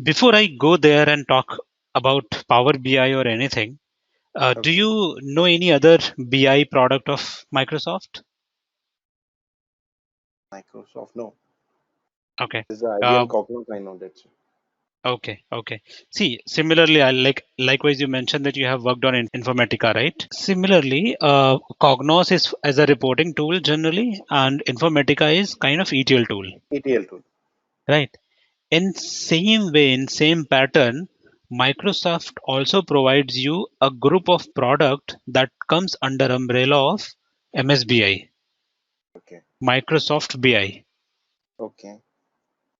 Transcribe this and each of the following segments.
Before I go there and talk about Power BI or anything, do Okay. you know any other BI product of Microsoft? Microsoft, no. Okay. This is the IBM Uh, Cognos, I know that. okay. See, similarly, I likewise you mentioned that you have worked on Informatica, right? Similarly, Cognos is as a reporting tool generally, and Informatica is kind of ETL tool, ETL tool. right? In same way, in same pattern, Microsoft also provides you a group of product that comes under umbrella of MSBI, Okay. Microsoft BI. Okay.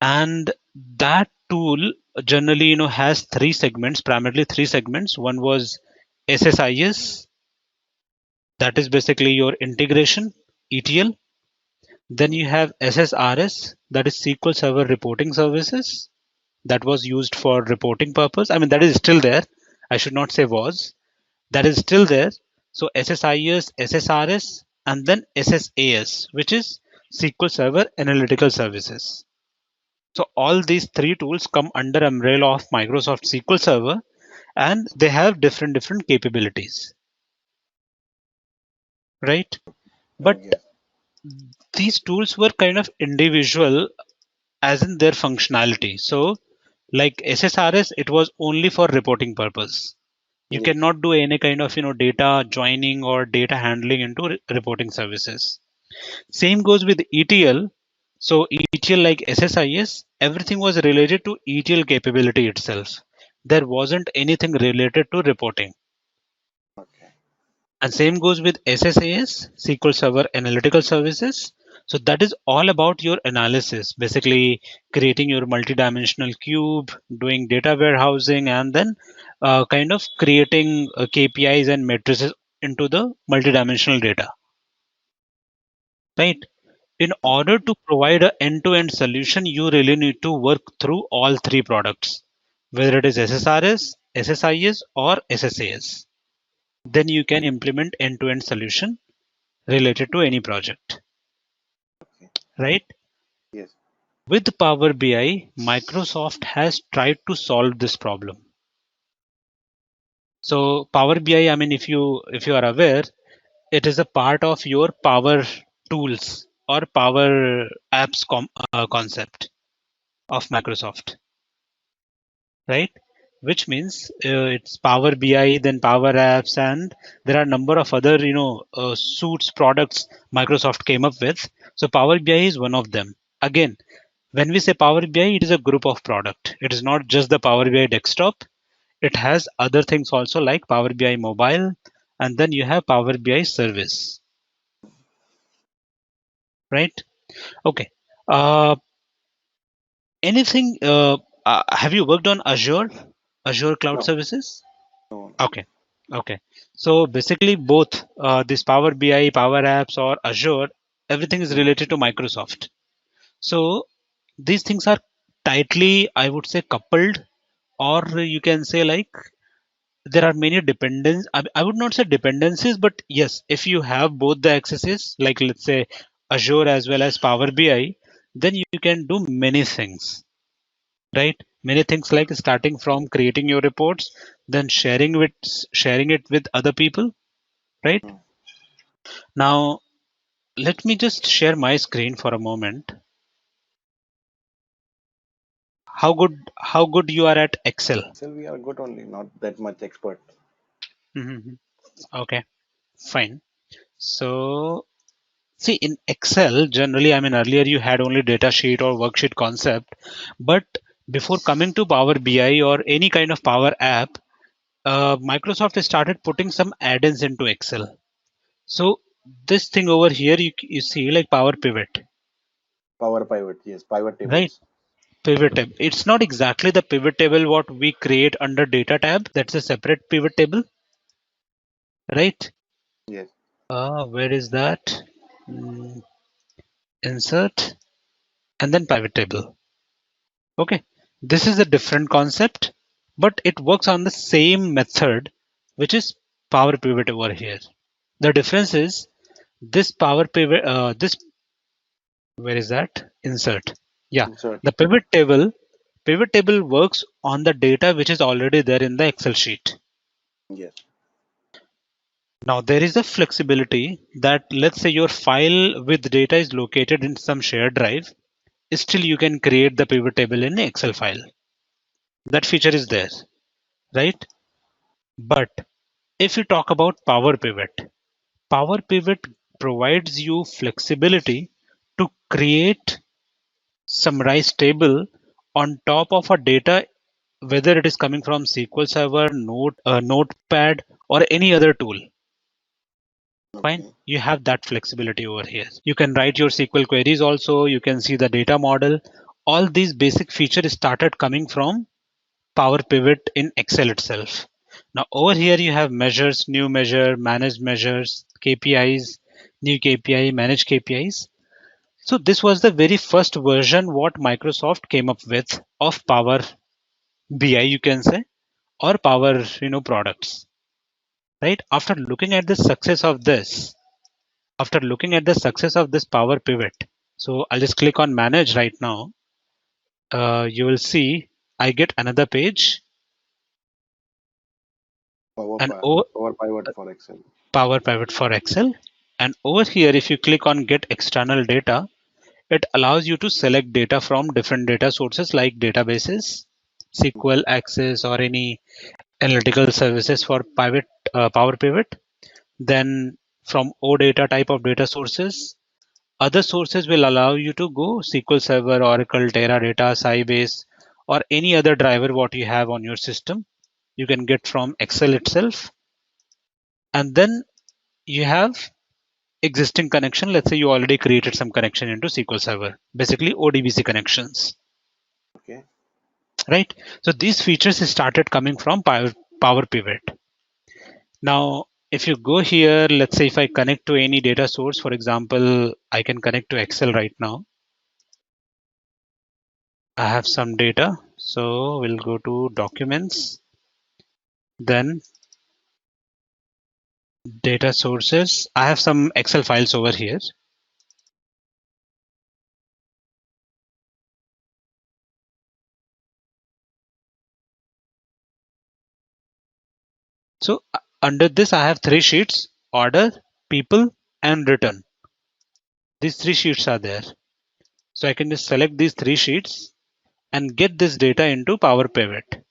And that tool generally, has three segments, primarily three segments. One was SSIS, that is basically your integration, ETL. Then you have SSRS, that is SQL Server Reporting Services, that was used for reporting purpose. I mean, that is still there. I should not say was. That is still there. So SSIS, SSRS, and then SSAS, which is SQL Server Analytical Services. So all these three tools come under umbrella of Microsoft SQL Server, and they have different capabilities, right? But Yes. these tools were kind of individual as in their functionality. So like SSRS, it was only for reporting purpose. You Yes. cannot do any kind of data joining or data handling into reporting services. Same goes with ETL. So ETL like SSIS, everything was related to ETL capability itself. There wasn't anything related to reporting. Okay. And same goes with SSAS, SQL Server Analytical Services. So that is all about your analysis, basically creating your multidimensional cube, doing data warehousing, and then kind of creating KPIs and matrices into the multidimensional data, right? In Okay. order to provide an end-to-end solution, you really need to work through all three products, whether it is SSRS, SSIS, or SSAS. Then you can implement end-to-end solution related to any project, Okay. right? Yes. With Power BI, Microsoft has tried to solve this problem. So Power BI, I mean, if you are aware, it is a part of your Power Tools or Power Apps concept of Microsoft, right? Which means it's Power BI, then Power Apps, and there are a number of other suites products Microsoft came up with. So Power BI is one of them. Again, when we say Power BI, it is a group of product. It is not just the Power BI desktop. It has other things also like Power BI mobile, and then you have Power BI service, right? Okay. Uh, anything? Have you worked on Azure Cloud No. Services? No. Okay. Okay. So basically, both this Power BI, Power Apps, or Azure, everything is related to Microsoft. So these things are tightly, I would say, coupled, or you can say like there are many dependence. I would not say dependencies, but yes, if you have both the accesses, like let's say Azure as well as Power BI, then you can do many things, right? Many things like starting from creating your reports, then sharing it with other people, right? Mm. Now let me just share my screen for a moment. How good you are at Excel? Still, we are good only, not that much expert. Mhm. Okay, fine. So see, in Excel, generally, I mean, earlier you had only data sheet or worksheet concept, but before coming to Power BI or any kind of Power app, Microsoft has started putting some add-ins into Excel. So this thing over here, you see like Power Pivot, Power Pivot. Yes. Pivot right? tables. Pivot table. It's not exactly the pivot table what we create under data tab. That's a separate pivot table, right? Yes. Where is that? Mm, insert and then pivot table. Okay, this is a different concept, but it works on the same method, which is Power Pivot over here. The difference is this Power Pivot, where is that? Insert. Yeah, Insert. the pivot table. Pivot table works on the data which is already there in the Excel sheet. Yes. Now there is a flexibility that let's say your file with data is located in some shared drive, still you can create the pivot table in an Excel file. That feature is there, right? But if you talk about Power Pivot provides you flexibility to create summarized table on top of a data, whether it is coming from SQL Server, Notepad, or any other tool. Fine, Okay. you have that flexibility over here. You can write your SQL queries also. You can see the data model. All these basic features started coming from Power Pivot in Excel itself. Now over here you have measures, new measure, managed measures, KPIs, new KPI, managed KPIs. So this was the very first version what Microsoft came up with of Power BI, you can say, or Power products. Right? After looking at the success of this Power Pivot, so I'll just click on Manage right now. You will see I get another page, Power, and Power Pivot for Excel. Power Pivot for Excel. And over here, if you click on Get External Data, it allows you to select data from different data sources like databases, SQL Access, or any analytical services for Power Pivot. Then from OData type of data sources, other sources will allow you to go SQL Server, Oracle, Teradata, Sybase, or any other driver what you have on your system. You can get from Excel itself. And then you have existing connection. Let's say you already created some connection into SQL Server, basically ODBC connections. Okay. Right? So these features started coming from Power Pivot. Now, if you go here, let's say if I connect to any data source, for example, I can connect to Excel right now. I have some data. So we'll go to documents, then data sources. I have some Excel files over here. So under this, I have three sheets: order, people, and return. These three sheets are there. So I can just select these three sheets and get this data into Power Pivot.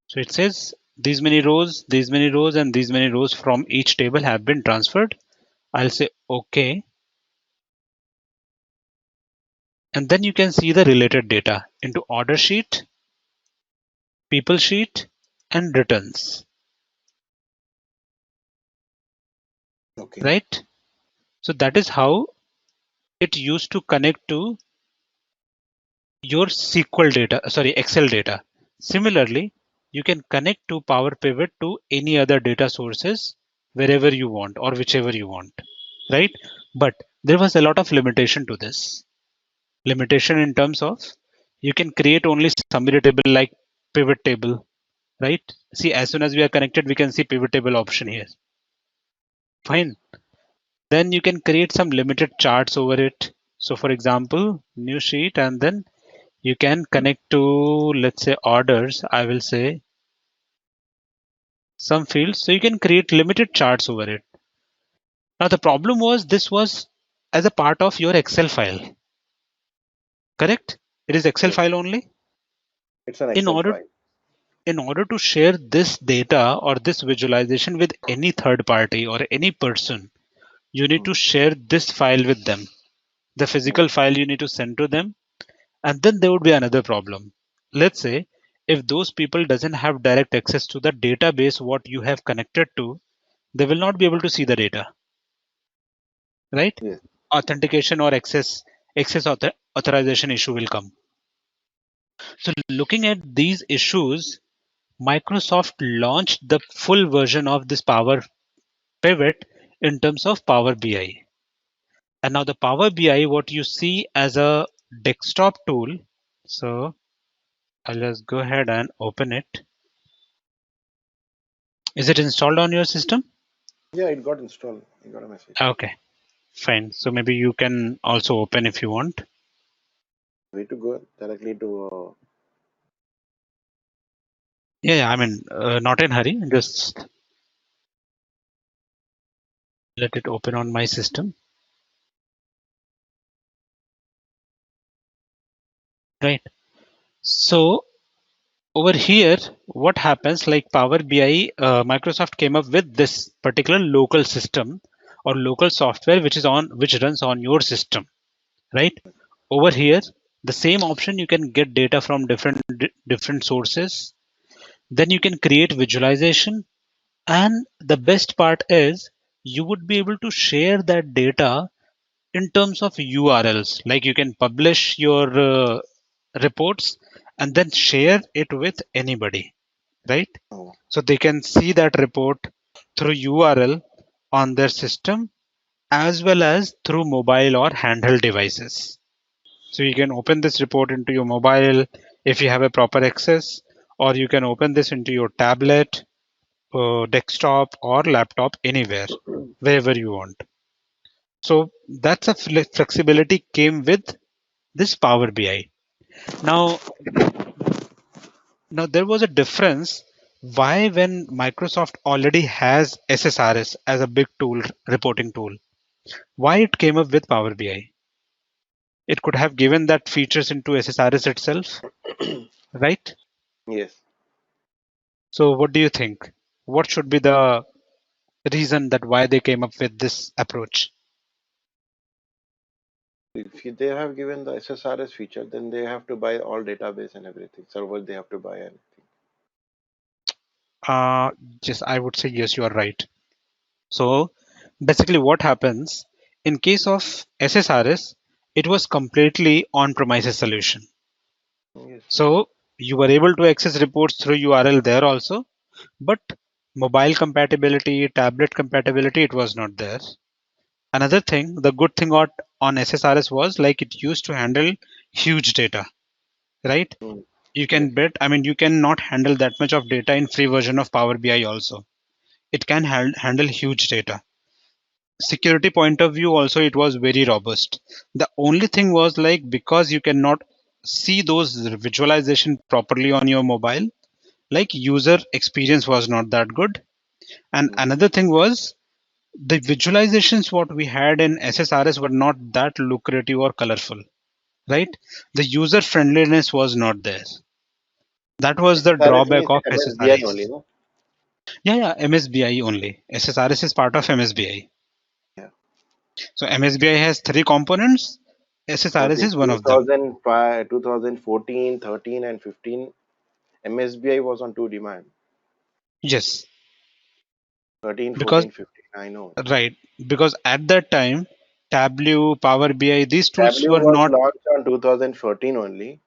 So it says these many rows, and these many rows from each table have been transferred. I'll say OK. And then you can see the related data into order sheet, people sheet, and returns. Okay. Right? So that is how it used to connect to your Excel data. Similarly, you can connect to Power Pivot to any other data sources wherever you want or whichever you want, right? But there was a lot of limitation to this. Limitation in terms of you can create only summary table like pivot table, right? See, as soon as we are connected, we can see pivot table option here. Fine. Then you can create some limited charts over it. So for example, new sheet, and then you can connect to, let's say, orders. I will say some fields. So you can create limited charts over it. Now the problem was this was as a part of your Excel file. Correct? It is Excel Yes. file only. It's an In Excel order file. in order to share this data or this visualization with any third party or any person, you need to share this file with them. The physical file you need to send to them. And then there would be another problem. Let's say if those people doesn't have direct access to the database what you have connected to, they will not be able to see the data, right? Yes. Authentication or access authorization issue will come. So looking at these issues, Microsoft launched the full version of this Power Pivot in terms of Power BI. And now the Power BI, what you see as a desktop tool. So I'll just go ahead and open it. Is it installed on your system? Yeah, it got installed. I got a message. Okay, fine. So maybe you can also open if you want. Way to go directly to. Yeah, I mean, not in hurry. Just let it open on my system. Right. So over here, what happens, like Power BI, Microsoft came up with this particular local system or local software which runs on your system, right? Over here, the same option, you can get data from different sources. Then you can create visualization, and the best part is you would be able to share that data in terms of URLs. Like you can publish your reports and then share it with anybody, right? Oh, So they can see that report through URL on their system as well as through mobile or handheld devices. So you can open this report into your mobile if you have a proper access, or you can open this into your tablet, desktop, or laptop, anywhere, wherever you want. So that's a flexibility came with this Power BI. Now, now there was a difference. Why, when Microsoft already has SSRS as a big tool, reporting tool, why it came up with Power BI? It could have given that features into SSRS itself, right? yes. So what do you think? What should be the reason that why they came up with this approach? They have given the SSRS feature, then they have to buy all database and everything. Servers they have to buy anything. Uh, yes, I would say yes, you are right. So basically what happens in case of SSRS, it was completely on-premises solution. Yes. So you were able to access reports through URL there also, but mobile compatibility, tablet compatibility, it was not there. Another thing, the good thing on SSRS was like it used to handle huge data, right? Mm. You Yes. can bet, I mean, you cannot handle that much of data in free version of Power BI also. It can handle huge data. Security point of view also, it was very robust. The only thing was like because you cannot see those visualization properly on your mobile, like user experience was not that good. And Mm. another thing was the visualizations what we had in SSRS were not that lucrative or colorful, right? The user friendliness was not there. That was the SSRS drawback means of MSBI only, SSRS. no? Yeah, MSBI only. SSRS is part of MSBI. Yeah. So MSBI has three components. But SSRS in is one of them. 2005, 2014, 13, and 15, MSBI was on two demand. Yes, 13, because 14, 15. I know. right, because at that time, Tableau, Power BI, these tools Tableau were was not. launched on 2014 only,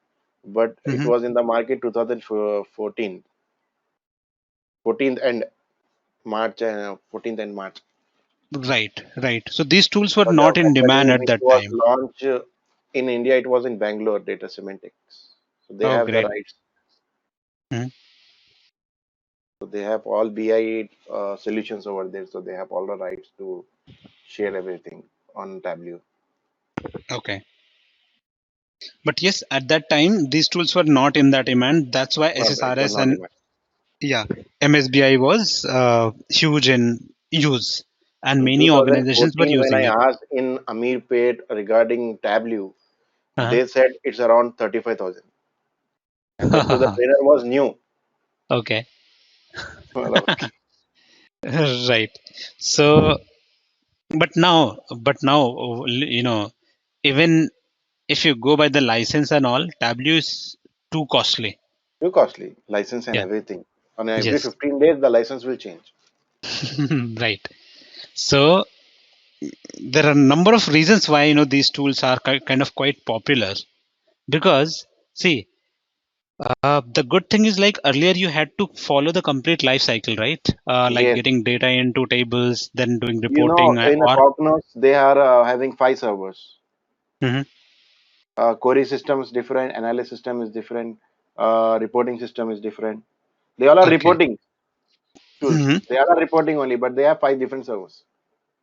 but it Mhm. was in the market 2014. 14th and March, 14th and March. Right, right. So these tools were For the not in demand company at which that was time. launched in India, it was in Bangalore, Data Semantics. So they Oh, have the great. rights. Mhm. So they have all BI solutions over there. So they have all the rights to share everything on Tableau. Okay. But yes, at that time, these tools were not in that demand. That's why It was SSRS not and demand. yeah, MSBI was huge in use, and In many organizations were 2014, when using I it. asked in Amirpet regarding Tableau, Uh-huh. they said it's around 35,000. And that too, the trainer was new. Okay. Okay. Right. So, but now, even if you go by the license and all, Tableau is too costly. Too costly, license and Yeah. everything. On every Yes. 15 days, the license will change. Right. So there are a number of reasons why these tools are kind of quite popular because see, the good thing is like earlier you had to follow the complete life cycle, right? Like Yes. getting data into tables, then doing You reporting, know, in a or Cognos, they are having 5 servers. Mhm. Query system is different, analysis system is different, reporting system is different. They all are Okay. reporting tools. Mhm. They all are reporting only, but they have 5 different servers.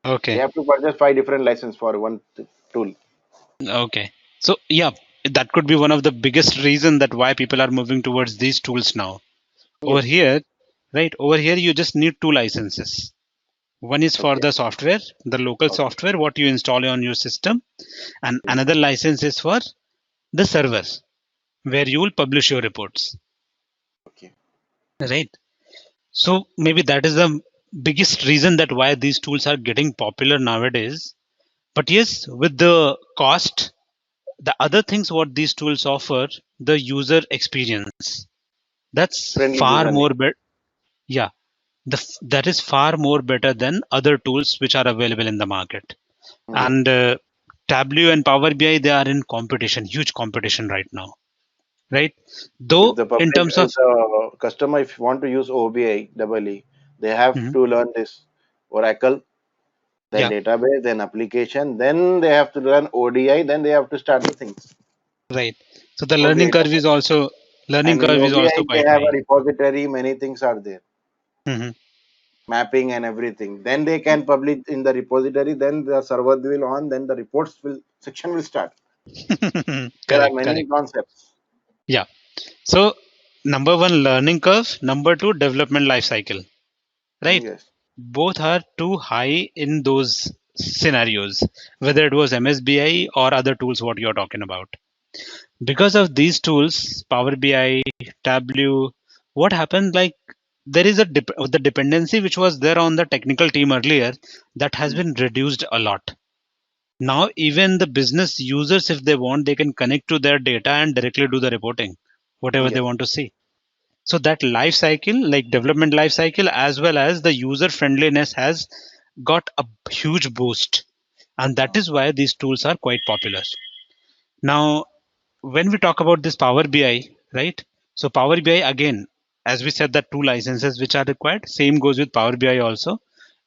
They Okay. have to purchase 5 different license for one tool. Okay. So yeah, that could be one of the biggest reason that why people are moving towards these tools now. Over Yes. here, right? Over here, you just need 2 licenses. One is for Okay. the software, the local Okay. software, what you install on your system, and Okay. another license is for the server, where you will publish your reports, Okay. right? So maybe that is the biggest reason that why these tools are getting popular nowadays. But yes, with the cost, the other things what these tools offer, the user experience, that's Friendly far user name. more better. Yeah, that is far more better than other tools which are available in the market. Mm-hmm. And Tableau and Power BI, they are in competition, huge competition right now, right? If Though the in public, terms if of the customer, if you want to use OBI, double E, they have Mhm. to learn this Oracle, then Yeah, database, then application, then they have to learn ODI, then they have to start the things. right. So the OBI, learning and in curve is OBI also they quite have high. a repository, many things are there, Mhm. mapping and everything. Then they can publish in the repository. Then the server will on. Then the reports will section will start. There are Correct, many correct. concepts. Yeah. So number one, learning curve. Number two, development life cycle. Right. Yes. Both are too high in those scenarios, whether it was MSBI or other tools what you're talking about. Because of these tools, Power BI, Tableau, what happened, like there is the dependency which was there on the technical team earlier, that has Mm. been reduced a lot. Now even the business users, if they want, they can connect to their data and directly do the reporting, whatever they Yes. want to see. So that life cycle, like development life cycle, as well as the user friendliness, has got a huge boost, and that is why these tools are quite popular. Now when we talk about this Power BI, right? So Power BI, again, as we said, that 2 licenses which are required, same goes with Power BI also.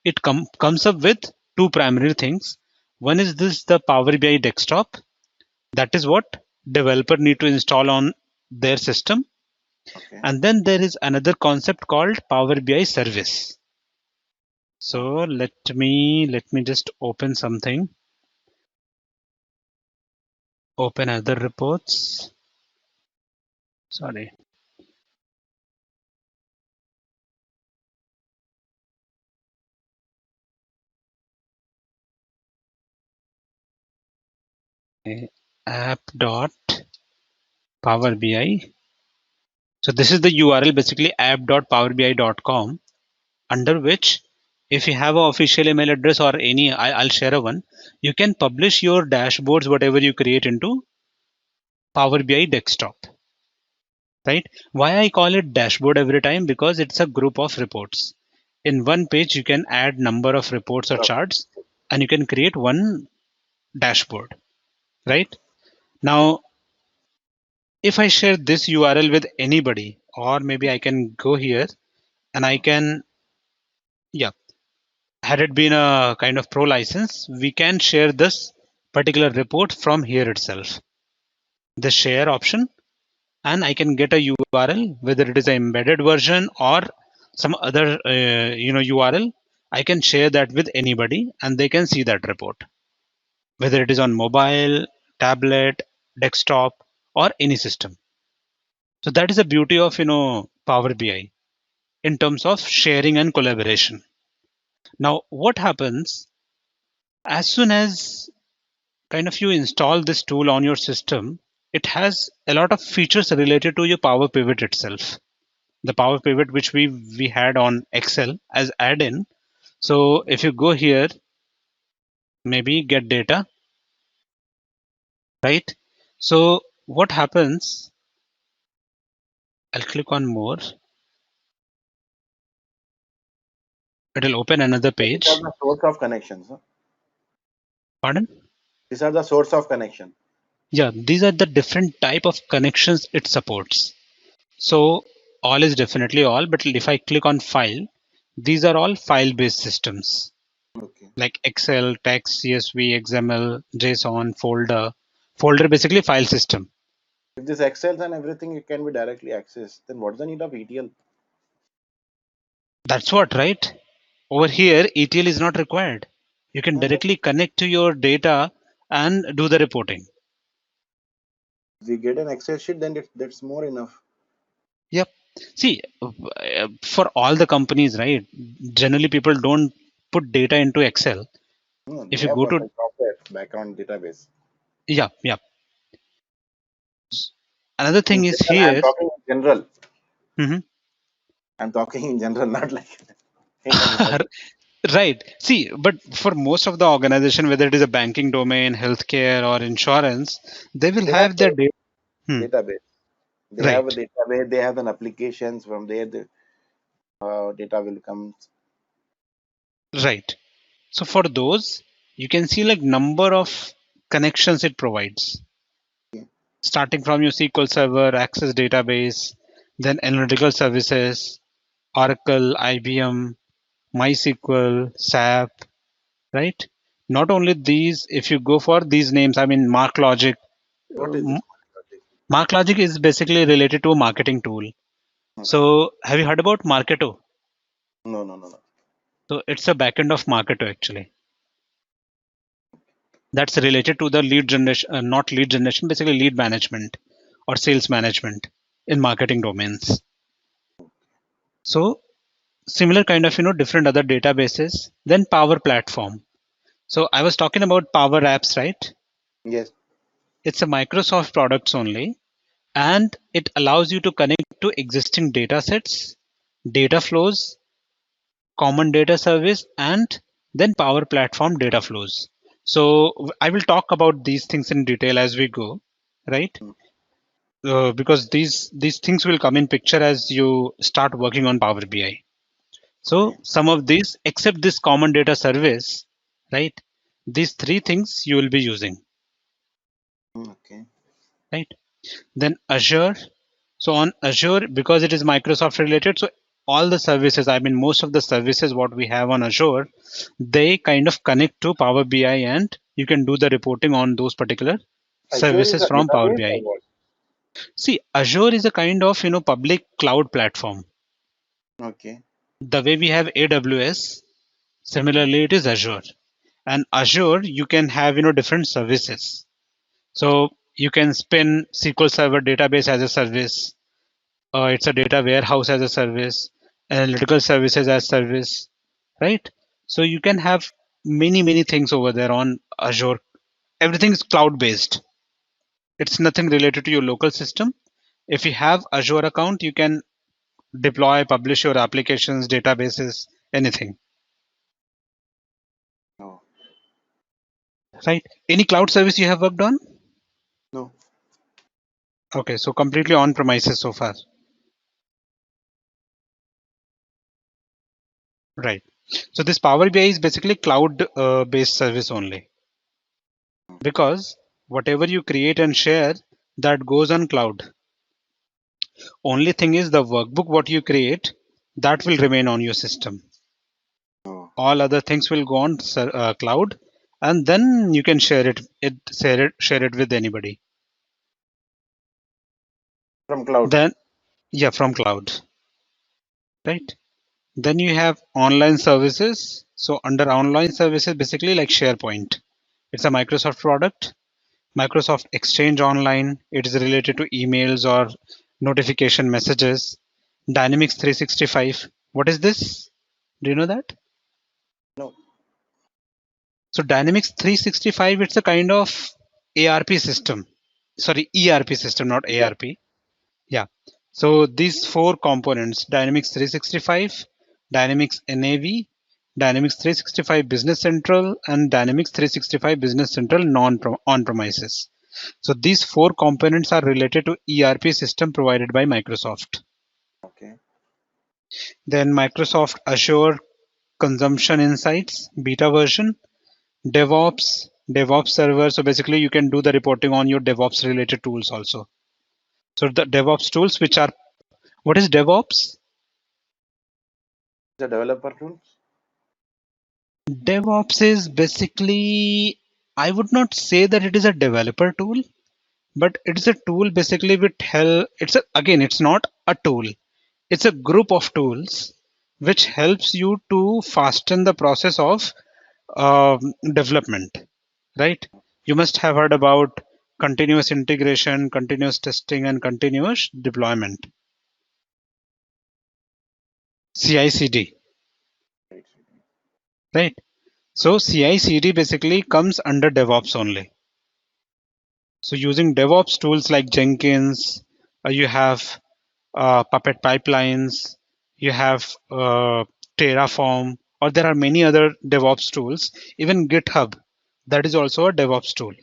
It comes up with 2 primary things. One is this, the Power BI desktop. That is what developer need to install on their system. Okay. And then there is another concept called Power BI service. Oh, So let me just open something. Open other reports. Sorry. App dot Power BI. So this is the URL, basically app.powerbi.com, under which if you have an official email address or any, I'll share a one, you can publish your dashboards, whatever you create, into Power BI desktop, right? Why I call it dashboard every time? Because it's a group of reports. In one page, you can add number of reports or number of charts, and you can create one dashboard, right? Now, if I share this URL with anybody, or maybe I can go here and I can, yeah, had it been a kind of pro license, we can share this particular report from here itself, the share option, and I can get a URL, whether it is an embedded version or some other URL. I can share that with anybody and they can see that report, whether it is on mobile, tablet, desktop, or any system. So that is the beauty of Power BI in terms of sharing and collaboration. Now what happens, as soon as kind of you install this tool on your system, it has a lot of features related to your Power Pivot itself. The Power Pivot which we had on Excel as add-in. So if you go here, maybe get data, right? So what happens? I'll click on more. It'll open another So these are page. the source of connections. Huh? Pardon? These are the source of connection. Yeah, these are the different type of connections it supports. So all is definitely all, but if I click on file, these are all file-based systems Okay. like Excel, text, CSV, XML, JSON, folder. Folder basically file system. If this Excel and everything it can be directly accessed, then what's the need of ETL? That's what, right? Over here, ETL is not required. You can Then directly connect to your data and do the reporting. If you get an Excel sheet, then that's more enough. Yep. See, for all the companies, right? Generally, people don't put data into Excel. No, If they you have go a to, software background database. yeah, yeah. Another In thing is general, I'm here. talking in general. Mhm. I'm talking in general, not like in any particular. Right. See, but for most of the organization, whether it is a banking domain, healthcare, or insurance, they will They have have their a data. database. They have a Right. database. They have an applications. From there, the data will come. Right. So for those, you can see like number of connections it provides, starting from your SQL Server, Access database, then analytical services, Oracle, IBM, MySQL, SAP, right? Not only these, if you go for these names, I mean, MarkLogic. What is this project? MarkLogic is basically related to a marketing tool. Okay. So have you heard about Marketo? No, no, no, no. So it's a backend of Marketo actually. That's related to the lead generation, not lead generation, basically lead management or sales management in marketing domains. So similar kind of, different other databases. Then Power Platform. So I was talking about Power Apps, right? Yes. It's a Microsoft products only, and it allows you to connect to existing data sets, data flows, common data service, and then Power Platform data flows. So I will talk about these things in detail as we go, right? Mm. Because these things will come in picture as you start working on Power BI. So Okay. some of these, except this common data service, right? These three things you will be using, Okay. right? Then Azure. So on Azure, because it is Microsoft related, so all the services, I mean, most of the services what we have on Azure, they kind of connect to Power BI and you can do the reporting on those particular Azure is services a from Power database or BI. what? See, Azure is a kind of, public cloud platform. Okay. The way we have AWS, Mm. similarly, it is Azure. And Azure, you can have, different services. So you can spin SQL Server database as a service. It's a data warehouse as a service, analytical services as service, right? So you can have many things over there on Azure. Everything is cloud based. It's nothing related to your local system. If you have Azure account, you can deploy, publish your applications, databases, anything, No. right? Any cloud service you have worked on? No. Okay, so completely on premises so far, right? So this Power BI is basically cloud based service only, because whatever you create and share, that goes on cloud. Only thing is the workbook what you create, that will remain on your system. No. All other things will go on cloud, and then you can share it with anybody. From cloud. Then yeah, from cloud, right? Then you have online services. So under online services, basically like SharePoint, it's a Microsoft product. Microsoft Exchange Online, it is related to emails or notification messages. Dynamics 365, what is this? Do you know that? No. So Dynamics 365, it's a kind of ARP system. Sorry, ERP system, not Yeah. ARP. Yeah. So these four components, Dynamics 365, Dynamics NAV, Dynamics 365 Business Central, and Dynamics 365 Business Central on-premises. So these four components are related to ERP system provided by Microsoft. Okay. Then Microsoft Azure Consumption Insights, beta version, DevOps server. So basically you can do the reporting on your DevOps related tools also. So the DevOps tools, which are, what is DevOps? The developer tools. DevOps is basically, I would not say that it is a developer tool, but it's a tool basically with help. Again, it's not a tool. It's a group of tools which helps you to fasten the process of development, right? You must have heard about continuous integration, continuous testing, and continuous deployment. CI/CD, right? So CI/CD basically comes under DevOps only. So using DevOps tools like Jenkins, you have Puppet pipelines, you have Terraform, or there are many other DevOps tools. Even GitHub, that is also a DevOps tool.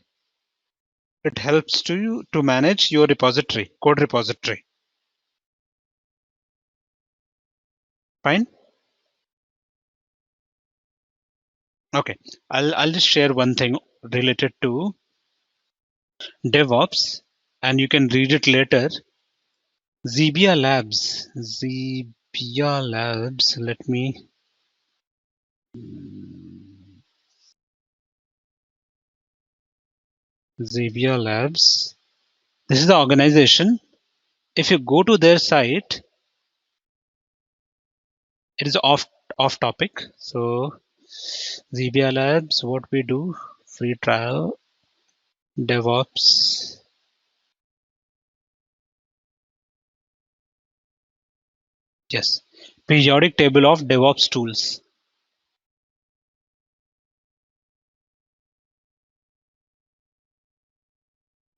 It helps you to manage your repository, code repository. Fine. Okay, I'll just share one thing related to DevOps, and you can read it later. Zebia Labs. Let me. Zebia Labs. This is the organization. If you go to their site, it is off topic. So Zebia Labs, what we do, free trial, DevOps. Yes, periodic table of DevOps tools.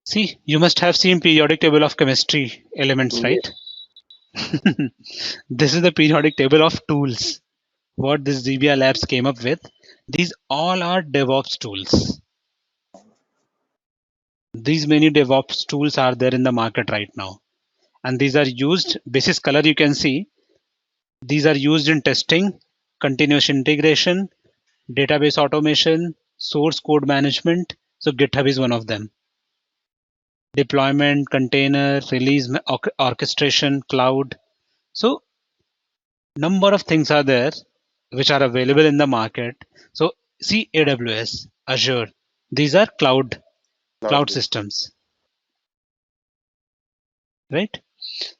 See, you must have seen periodic table of chemistry elements, right? This is the periodic table of tools. What this Zebia Labs came up with. These all are DevOps tools. These many DevOps tools are there in the market right now. And these are used, basis color you can see, these are used in testing, continuous integration, database automation, source code management. So GitHub is one of them. Deployment, container, release, orchestration, cloud. So number of things are there which are available in the market. So see AWS, Azure, these are cloud systems, right?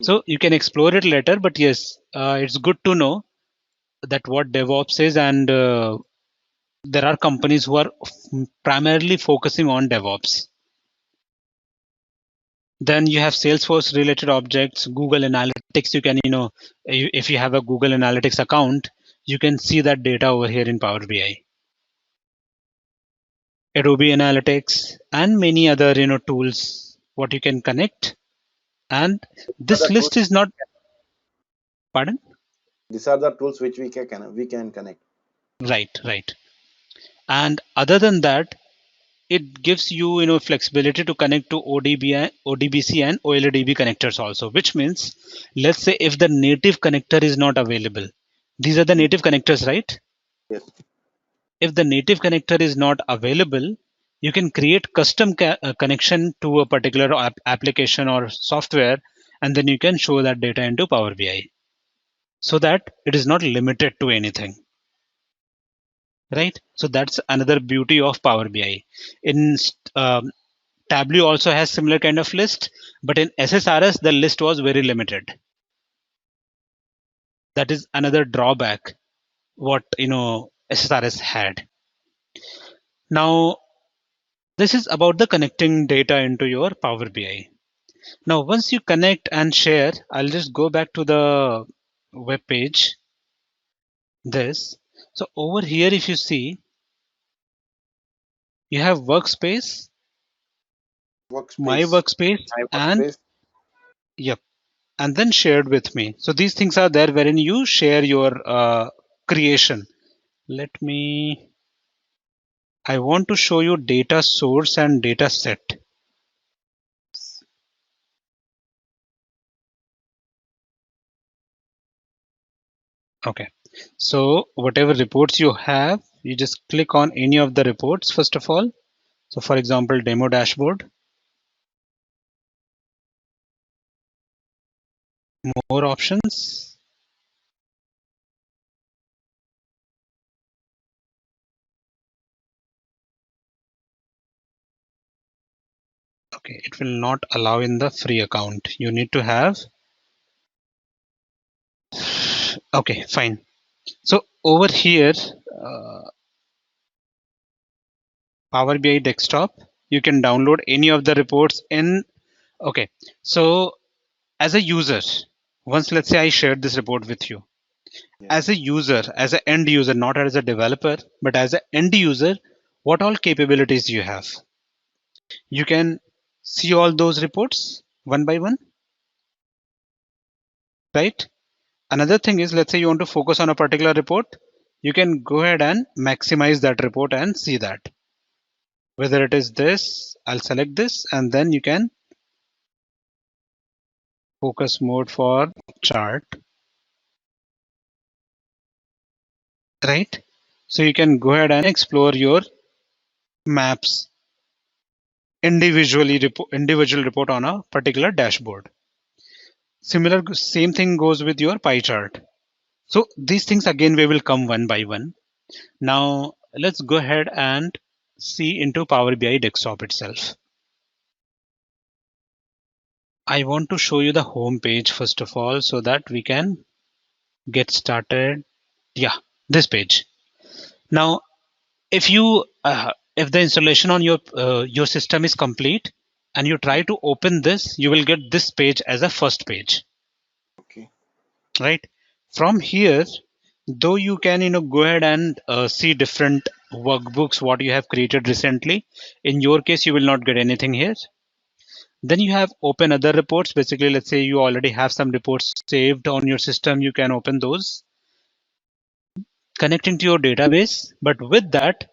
So you can explore it later, but yes, it's good to know that what DevOps is, and there are companies who are primarily focusing on DevOps. Then you have Salesforce related objects, Google Analytics. You can, if you have a Google Analytics account, you can see that data over here in Power BI. Adobe Analytics and many other, tools, what you can connect. And this list is not, pardon? These are the tools which we can connect. Right. And other than that, it gives you, flexibility to connect to ODBC and OLEDB connectors also, which means, let's say if the native connector is not available, these are the native connectors, right? Yes. If the native connector is not available, you can create custom connection to a particular application or software, and then you can show that data into Power BI so that it is not limited to anything. Right? So that's another beauty of Power BI. In Tableau also has similar kind of list, but in SSRS, the list was very limited. That is another drawback what SSRS had. Now, this is about the connecting data into your Power BI. Now, once you connect and share, I'll just go back to the web page. This. So over here, if you see, you have workspace, my workspace, and yep, and then shared with me. So these things are there wherein you share your creation. Let me, I want to show you data source and data set. Okay, so whatever reports you have, you just click on any of the reports first of all. So for example, demo dashboard, more options. Okay, it will not allow in the free account. You need to have. Okay, fine. So over here, Power BI desktop, You can download any of the reports in. Okay, so as a user, once let's say I shared this report with you, Yeah. as a user, as an end user, not as a developer, but as an end user, what all capabilities you have? You can see all those reports one by one, right? Another thing is, let's say you want to focus on a particular report, you can go ahead and maximize that report and see that. Whether it is this, I'll select this, and then you can focus mode for chart, right? So you can go ahead and explore your maps individual report on a particular dashboard. Same thing goes with your pie chart. So these things again we will come one by one. Now let's go ahead and see into Power BI desktop itself. I want to show you the home page first of all so that we can get started. Yeah, this page. Now if the installation on your system is complete and you try to open this, you will get this page as a first page. Okay. Right from here, though you can go ahead and see different workbooks what you have created recently. In your case, you will not get anything here. Then you have open other reports. Basically, let's say you already have some reports saved on your system, you can open those, connecting to your database. But with that,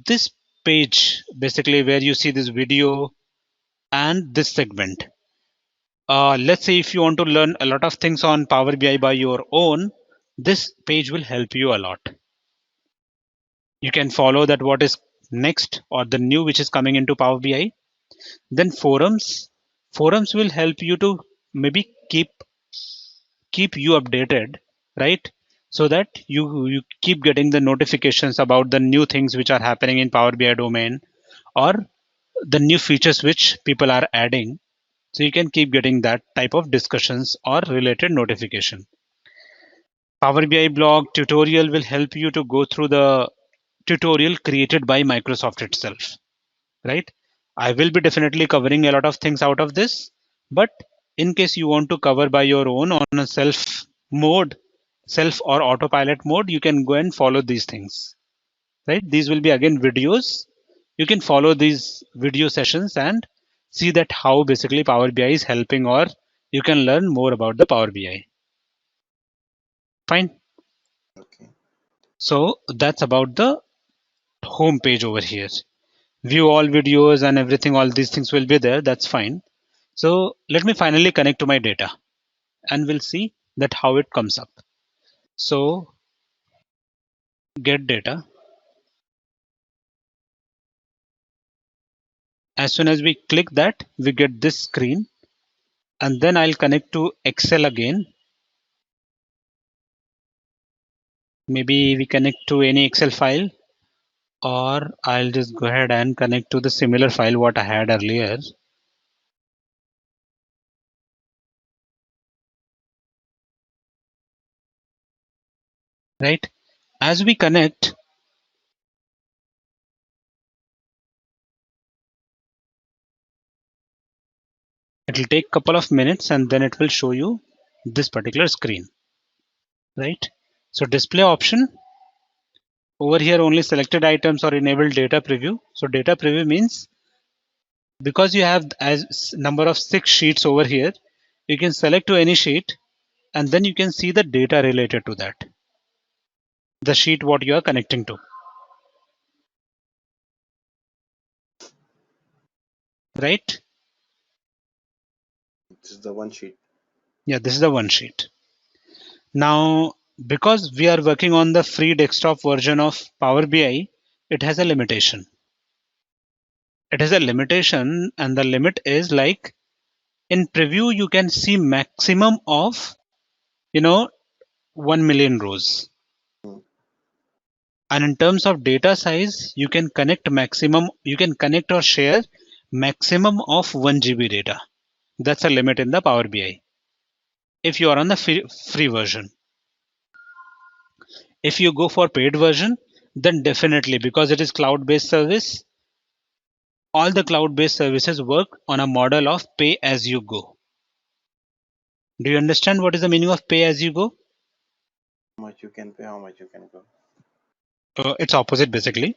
this page basically where you see this video and this segment, let's say if you want to learn a lot of things on Power BI by your own, this page will help you a lot. You can follow that what is next or the new which is coming into Power BI. Then forums will help you to maybe keep you updated, right? So that you keep getting the notifications about the new things which are happening in Power BI domain, or the new features which people are adding. So you can keep getting that type of discussions or related notification. Power BI blog tutorial will help you to go through the tutorial created by Microsoft itself, right? I will be definitely covering a lot of things out of this, but in case you want to cover by your own on a self or autopilot mode, you can go and follow these things, right? These will be again videos. You can follow these video sessions and see that how basically Power BI is helping, or you can learn more about the Power BI. Fine. Okay. So that's about the home page over here. View all videos and everything, all these things will be there. That's fine. So let me finally connect to my data and we'll see that how it comes up. So get data. As soon as we click that, we get this screen, and then I'll connect to Excel again. Maybe we connect to any Excel file, or I'll just go ahead and connect to the similar file what I had earlier. Right? As we connect, it will take a couple of minutes and then it will show you this particular screen. Right? So display option, over here only selected items or enabled data preview. So data preview means because you have as number of 6 sheets over here, you can select to any sheet and then you can see the data related to that, the sheet what you are connecting to, right? This is the one sheet. Yeah, this is the one sheet. Now because we are working on the free desktop version of Power BI, it has a limitation. It has a limitation, and the limit is like in preview you can see maximum of 1 million rows. Hmm. And in terms of data size, you can connect or share maximum of 1 GB data. That's a limit in the Power BI if you are on the free version. If you go for paid version, then definitely, because it is cloud-based service, all the cloud-based services work on a model of pay as you go. Do you understand what is the meaning of pay as you go? How much you can pay, how much you can go. It's opposite basically.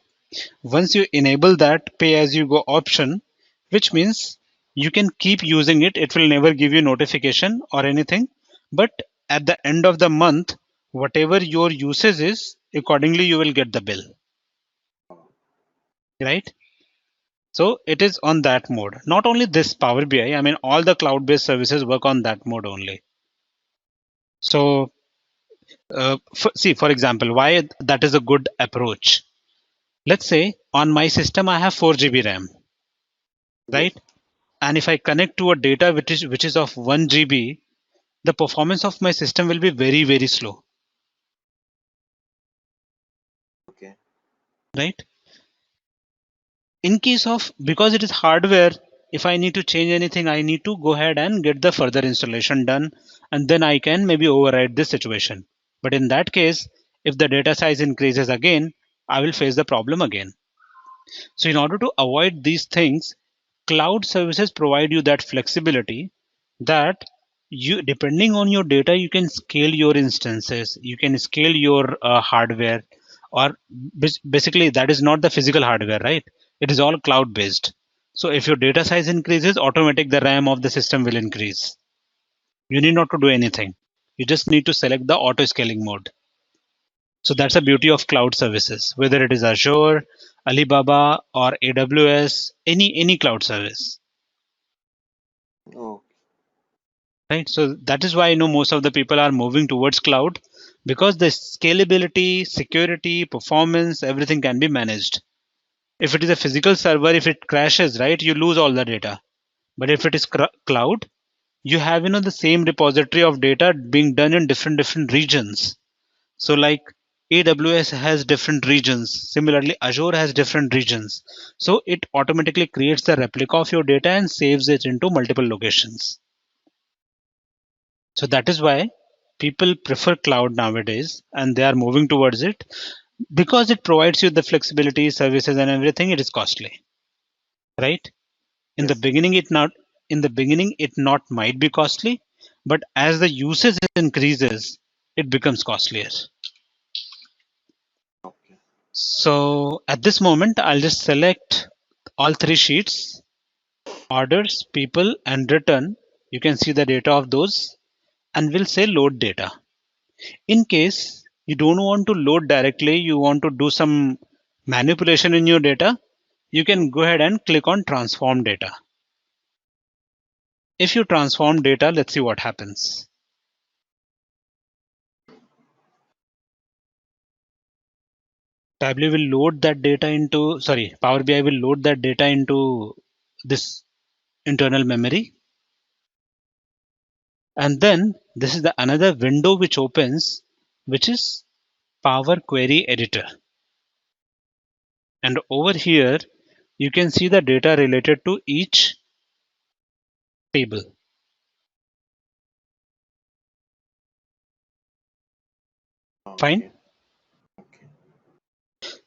Once you enable that pay as you go option, which means you can keep using it, it will never give you notification or anything. But at the end of the month, whatever your usage is, accordingly you will get the bill. Right? So it is on that mode. Not only this Power BI, I mean all the cloud-based services work on that mode only. So see, for example, why that is a good approach. Let's say on my system I have 4 GB RAM, right? Yes. And if I connect to a data which is of 1 GB, the performance of my system will be very, very slow. Okay. Right? In case of, because it is hardware, if I need to change anything, I need to go ahead and get the further installation done, and then I can maybe override this situation. But in that case, if the data size increases again, I will face the problem again. So in order to avoid these things, cloud services provide you that flexibility that you, depending on your data, you can scale your instances, you can scale your hardware, or basically that is not the physical hardware, right? It is all cloud based. So if your data size increases, automatic the RAM of the system will increase. You need not to do anything. You just need to select the auto scaling mode. So that's the beauty of cloud services, whether it is Azure, Alibaba, or AWS, any cloud service. Oh, Right. So that is why I know most of the people are moving towards cloud, because the scalability, security, performance, everything can be managed. If it is a physical server, if it crashes, right, you lose all the data. But if it is cloud, you have the same repository of data being done in different regions. So like AWS has different regions. Similarly, Azure has different regions. So it automatically creates the replica of your data and saves it into multiple locations. So that is why people prefer cloud nowadays and they are moving towards it, because it provides you the flexibility, services and everything. It is costly, right? In the yes. beginning, it not might be costly, but as the usage increases, it becomes costlier. Okay. So at this moment, I'll just select all three sheets: orders, people, and return. You can see the data of those, and we'll say load data. In case you don't want to load directly, you want to do some manipulation in your data, you can go ahead and click on transform data. If you transform data, let's see what happens. Tableau will load that data into, sorry, Power BI will load that data into this internal memory. And then this is the another window which opens, which is Power Query Editor. And over here, you can see the data related to each table. Fine. Okay. Okay.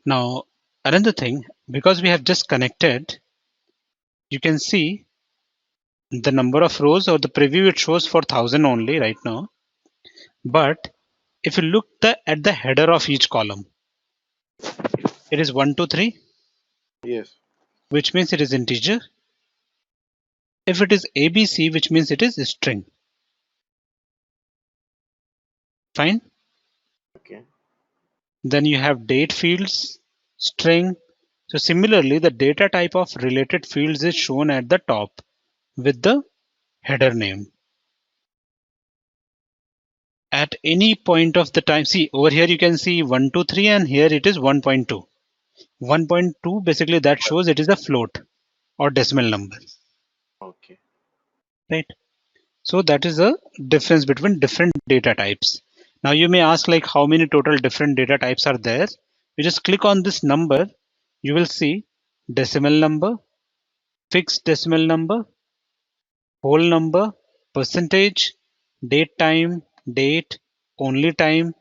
Now, another thing, because we have just connected, you can see the number of rows, or the preview it shows for 1000 only right now. But if you look at the header of each column, it is 1, 2, 3, Yes. which means it is integer. If it is ABC, which means it is string. Fine. Okay. Then you have date fields, string. So similarly, the data type of related fields is shown at the top with the header name. At any point of the time, see over here you can see 1, 2, 3, and here it is 1.2. 1.2 basically that shows it is a float or decimal number, Okay. right? So that is a difference between different data types. Now you may ask, like, how many total different data types are there? You just click on this number, you will see decimal number, fixed decimal number, whole number, percentage, date time, date, only time,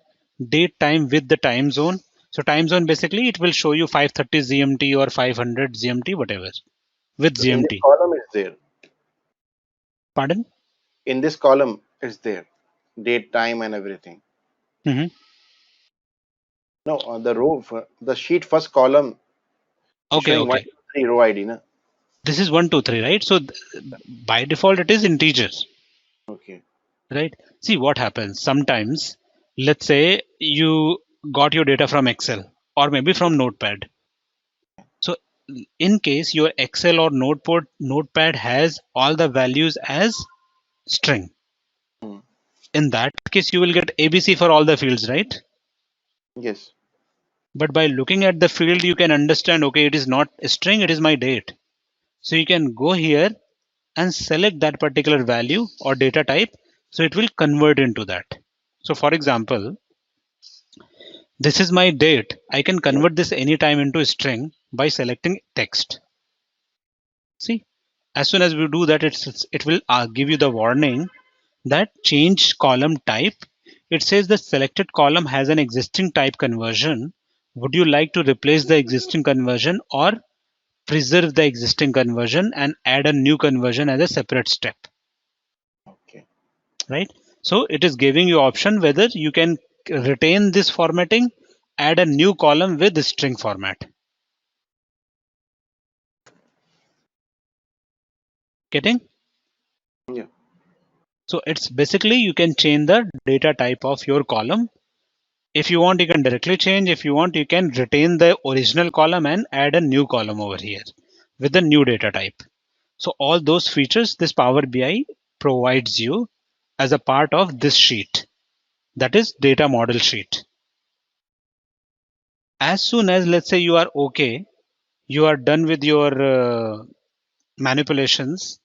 date time with the time zone. So time zone basically it will show you 5:30 GMT or 500 GMT, whatever. with So in this GMT. column is there. Pardon? In this column is there date, time, and everything. Hmm. No, on the row, the sheet first column is Okay, showing 1, okay. 2, 3 row ID, na? This is 1, 2, 3, right? So by default, it is integers, Okay. right? See what happens. Sometimes, let's say you got your data from Excel or maybe from Notepad. So in case your Excel or Notepad has all the values as string, Hmm. in that case, you will get ABC for all the fields, right? Yes. But by looking at the field, you can understand, okay, it is not a string, it is my date. So you can go here and select that particular value or data type. So it will convert into that. So for example, this is my date. I can convert this anytime into a string by selecting text. See, as soon as we do that, it will give you the warning that change column type. It says the selected column has an existing type conversion. Would you like to replace the existing conversion or preserve the existing conversion and add a new conversion as a separate step? Okay. Right? So it is giving you option whether you can retain this formatting, add a new column with the string format. Getting? Yeah. So it's basically you can change the data type of your column. If you want, you can directly change. If you want, you can retain the original column and add a new column over here with the new data type. So all those features this Power BI provides you as a part of this sheet, that is data model sheet. As soon as, let's say, you are okay, you are done with your manipulations,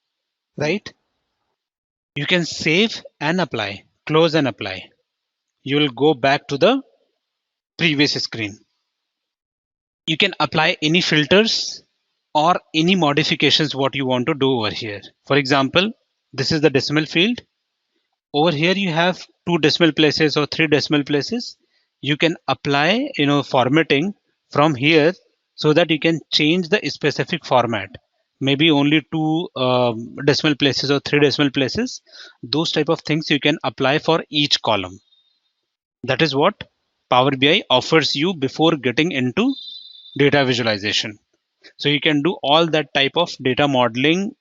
Hmm. right? You can save and apply, close and apply. You will go back to the previous screen. You can apply any filters or any modifications what you want to do over here. For example, this is the decimal field. Over here you have 2 decimal places or 3 decimal places. You can apply formatting from here so that you can change the specific format. Maybe only 2 decimal places or 3 decimal places. Those type of things you can apply for each column. That is what Power BI offers you before getting into data visualization. So you can do all that type of data modeling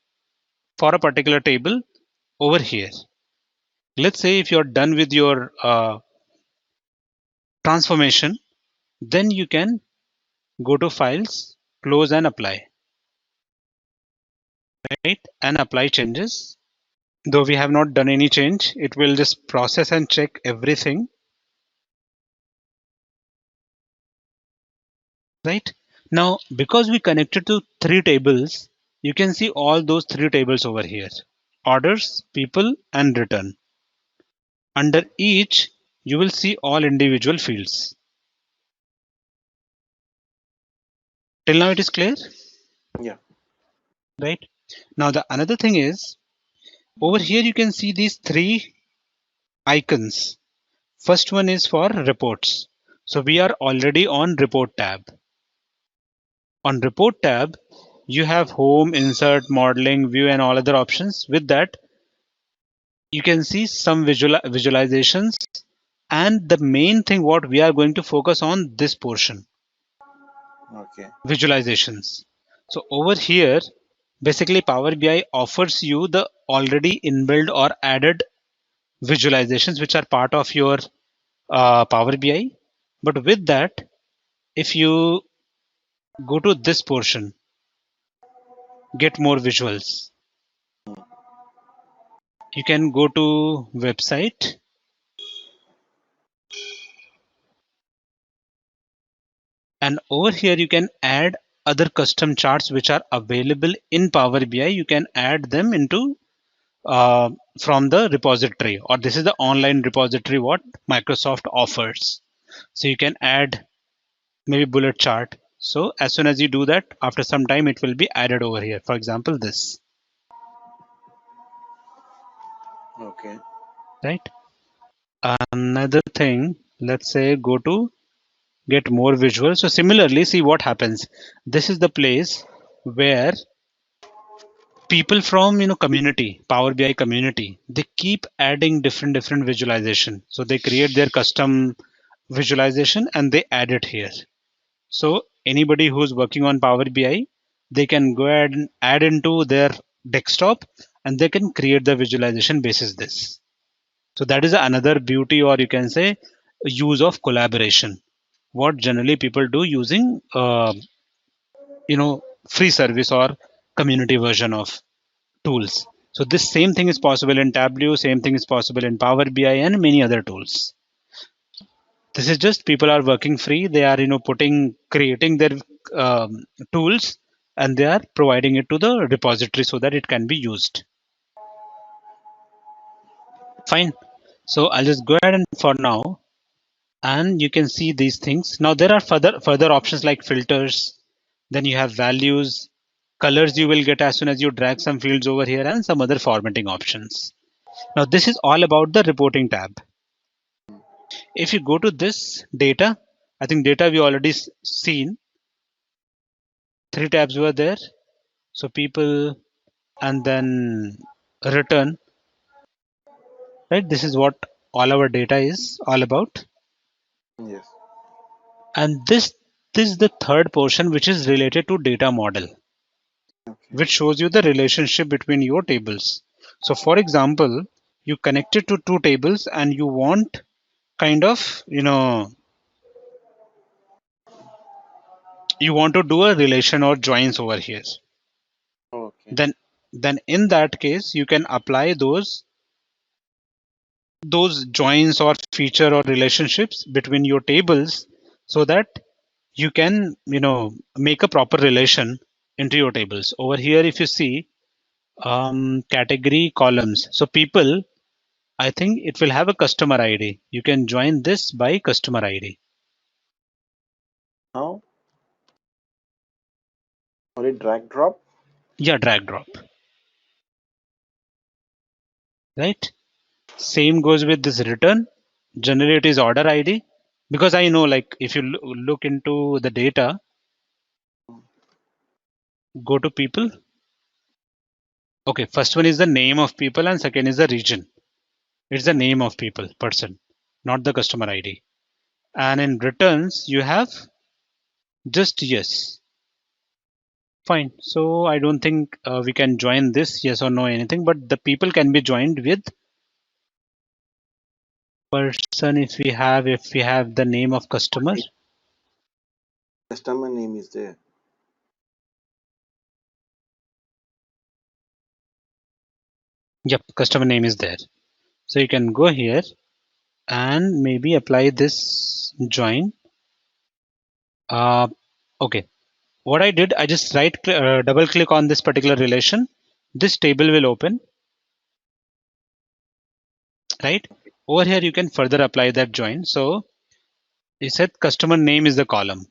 for a particular table over here. Let's say if you're done with your transformation, then you can go to files, close and apply, right? And apply changes. Though we have not done any change, it will just process and check everything, right? Now, because we connected to 3 tables, you can see all those 3 tables over here: orders, people, and return. Under each, you will see all individual fields. Till now it is clear, Yeah. right? Now the another thing is, over here you can see these 3 icons. First one is for reports. So we are already on report tab. On report tab, you have home, insert, modeling, view, and all other options. With that, you can see some visualizations, and the main thing what we are going to focus on this portion, Okay. visualizations. So over here, basically Power BI offers you the already inbuilt or added visualizations which are part of your Power BI. But with that, if you go to this portion, get more visuals, you can go to website, and over here you can add other custom charts which are available in Power BI. You can add them into from the repository, or this is the online repository what Microsoft offers. So you can add maybe bullet chart. So as soon as you do that, after some time it will be added over here. For example, this, Okay. right? Another thing, let's say go to get more visual. So similarly, see what happens. This is the place where people from community, Power BI community, they keep adding different visualization. So they create their custom visualization and they add it here. So anybody who's working on Power BI, they can go ahead and add into their desktop and they can create the visualization basis this. So that is another beauty, or you can say use of collaboration. What generally people do using free service or community version of tools. So this same thing is possible in Tableau, same thing is possible in Power BI and many other tools. This is just people are working free. They are creating their tools and they are providing it to the repository so that it can be used. Fine. So I'll just go ahead and for now, and you can see these things. Now there are further options like filters. Then you have values, colors you will get as soon as you drag some fields over here, and some other formatting options. Now this is all about the reporting tab. If you go to this data, I think data we already seen. 3 tabs were there. So people and then return, right? This is what all our data is all about. Yes. And this is the third portion, which is related to data model, Okay. which shows you the relationship between your tables. So for example, you connected to 2 tables and you want kind of, you want to do a relation or joins over here. Okay. Then in that case, you can apply those joins or feature or relationships between your tables so that you can make a proper relation into your tables. Over here if you see category columns, so people, I think it will have a customer ID. You can join this by customer ID. Now, only drag drop. Yeah, drag drop, right? Same goes with this return. Generally it is order ID, because I know, like, if you look into the data, go to people. Okay, first one is the name of people and second is the region. It's the name of people, person, not the customer ID. And in returns, you have just yes. Fine. So I don't think we can join this yes or no anything, but the people can be joined with person if we have the name of customer. Customer name is there. Yep, customer name is there. So you can go here and maybe apply this join. Okay. What I did, I just double click on this particular relation. This table will open, right? Over here, you can further apply that join. So you said customer name is the column,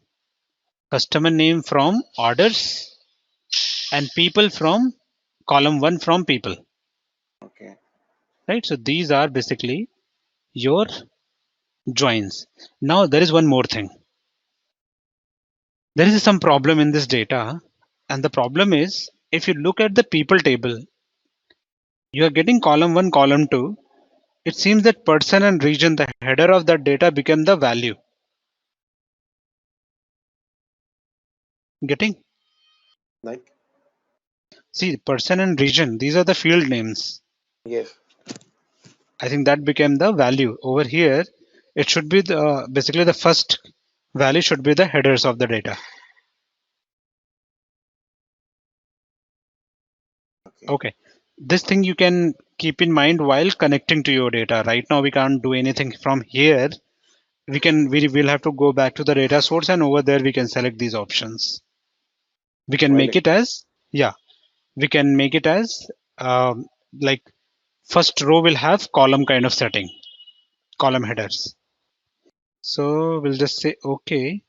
customer name from orders, and people from column 1 from people, Okay. right? So these are basically your joins. Now there is one more thing. There is some problem in this data, and the problem is if you look at the people table, you are getting column 1, column 2. It seems that person and region, the header of that data, become the value. Getting? Like, See, person and region, these are the field names. yes. I think that became the value. Over here, it should be basically the first value should be the headers of the data. Okay. This thing you can keep in mind while connecting to your data. Right now, we can't do anything from here. We will have to go back to the data source, and over there we can select these options. We can While make it as, yeah, we can make it as like first row will have column kind of setting, column headers. So we'll just say okay,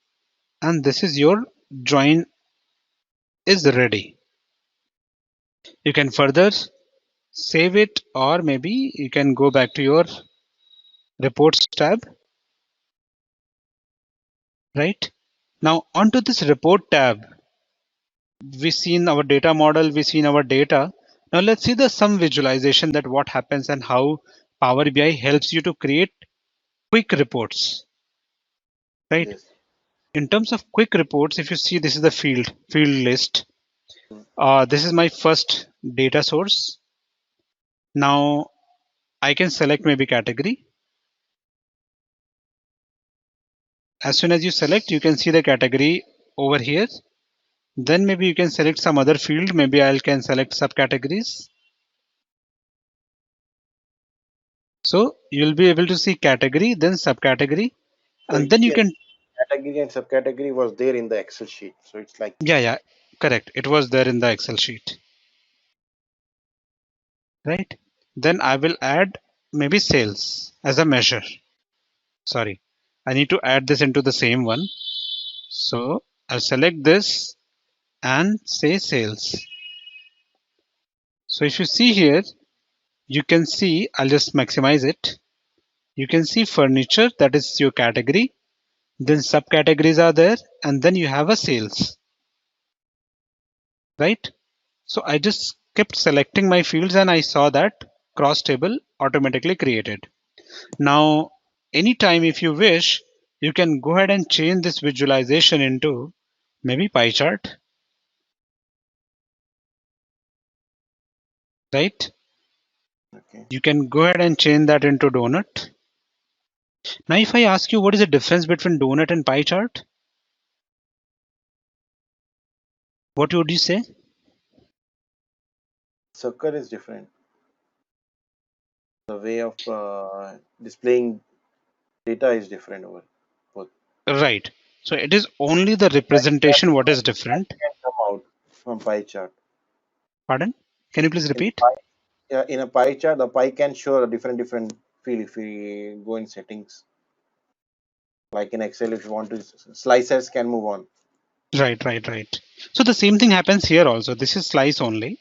and this is your join is ready. You can further save it, or maybe you can go back to your reports tab. Right now, onto this report tab, we seen our data model, we seen our data. Now let's see some visualization that what happens and how Power BI helps you to create quick reports, right? Yes. In terms of quick reports, if you see, this is the field list. Mm. This is my first data source. Now I can select maybe category. As soon as you select, you can see the category over here. Then maybe you can select some other field. Maybe I can select subcategories. So you'll be able to see category, then subcategory, So and then you yes, can, category and subcategory was there in the Excel sheet. So it's like yeah, correct. It was there in the Excel sheet, right? Then I will add maybe sales as a measure. Sorry, I need to add this into the same one. So I'll select this and say sales. So if you see here, you can see, I'll just maximize it. You can see furniture, that is your category. Then subcategories are there, and then you have a sales, right? So I just kept selecting my fields and I saw that cross table automatically created. Now, anytime if you wish, you can go ahead and change this visualization into maybe pie chart, right? okay. You can go ahead and change that into donut. Now, if I ask you what is the difference between donut and pie chart, what would you say? Circle is different. The way of displaying data is different over both. Right. So it is only the Pie chart, representation what is different. can come out from pie chart. Pardon? Can you please In repeat? pie, yeah, in a pie chart, the pie can show a different field if we go in settings. Like in Excel, if you want to, slicers can move on. Right. So the same thing happens here also. This is slice only,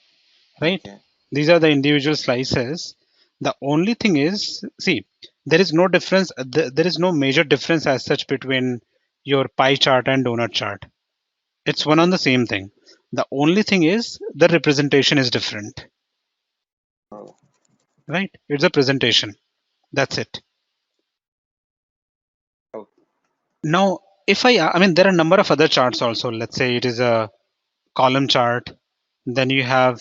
right? Okay. These are the individual slices. The only thing is, see, there is no difference. There is no major difference as such between your pie chart and donut chart. It's one on the same thing. The only thing is the representation is different, Oh, right? It's a presentation. That's it. oh, Now, if I mean, there are a number of other charts also. Let's say it is a column chart. Then you have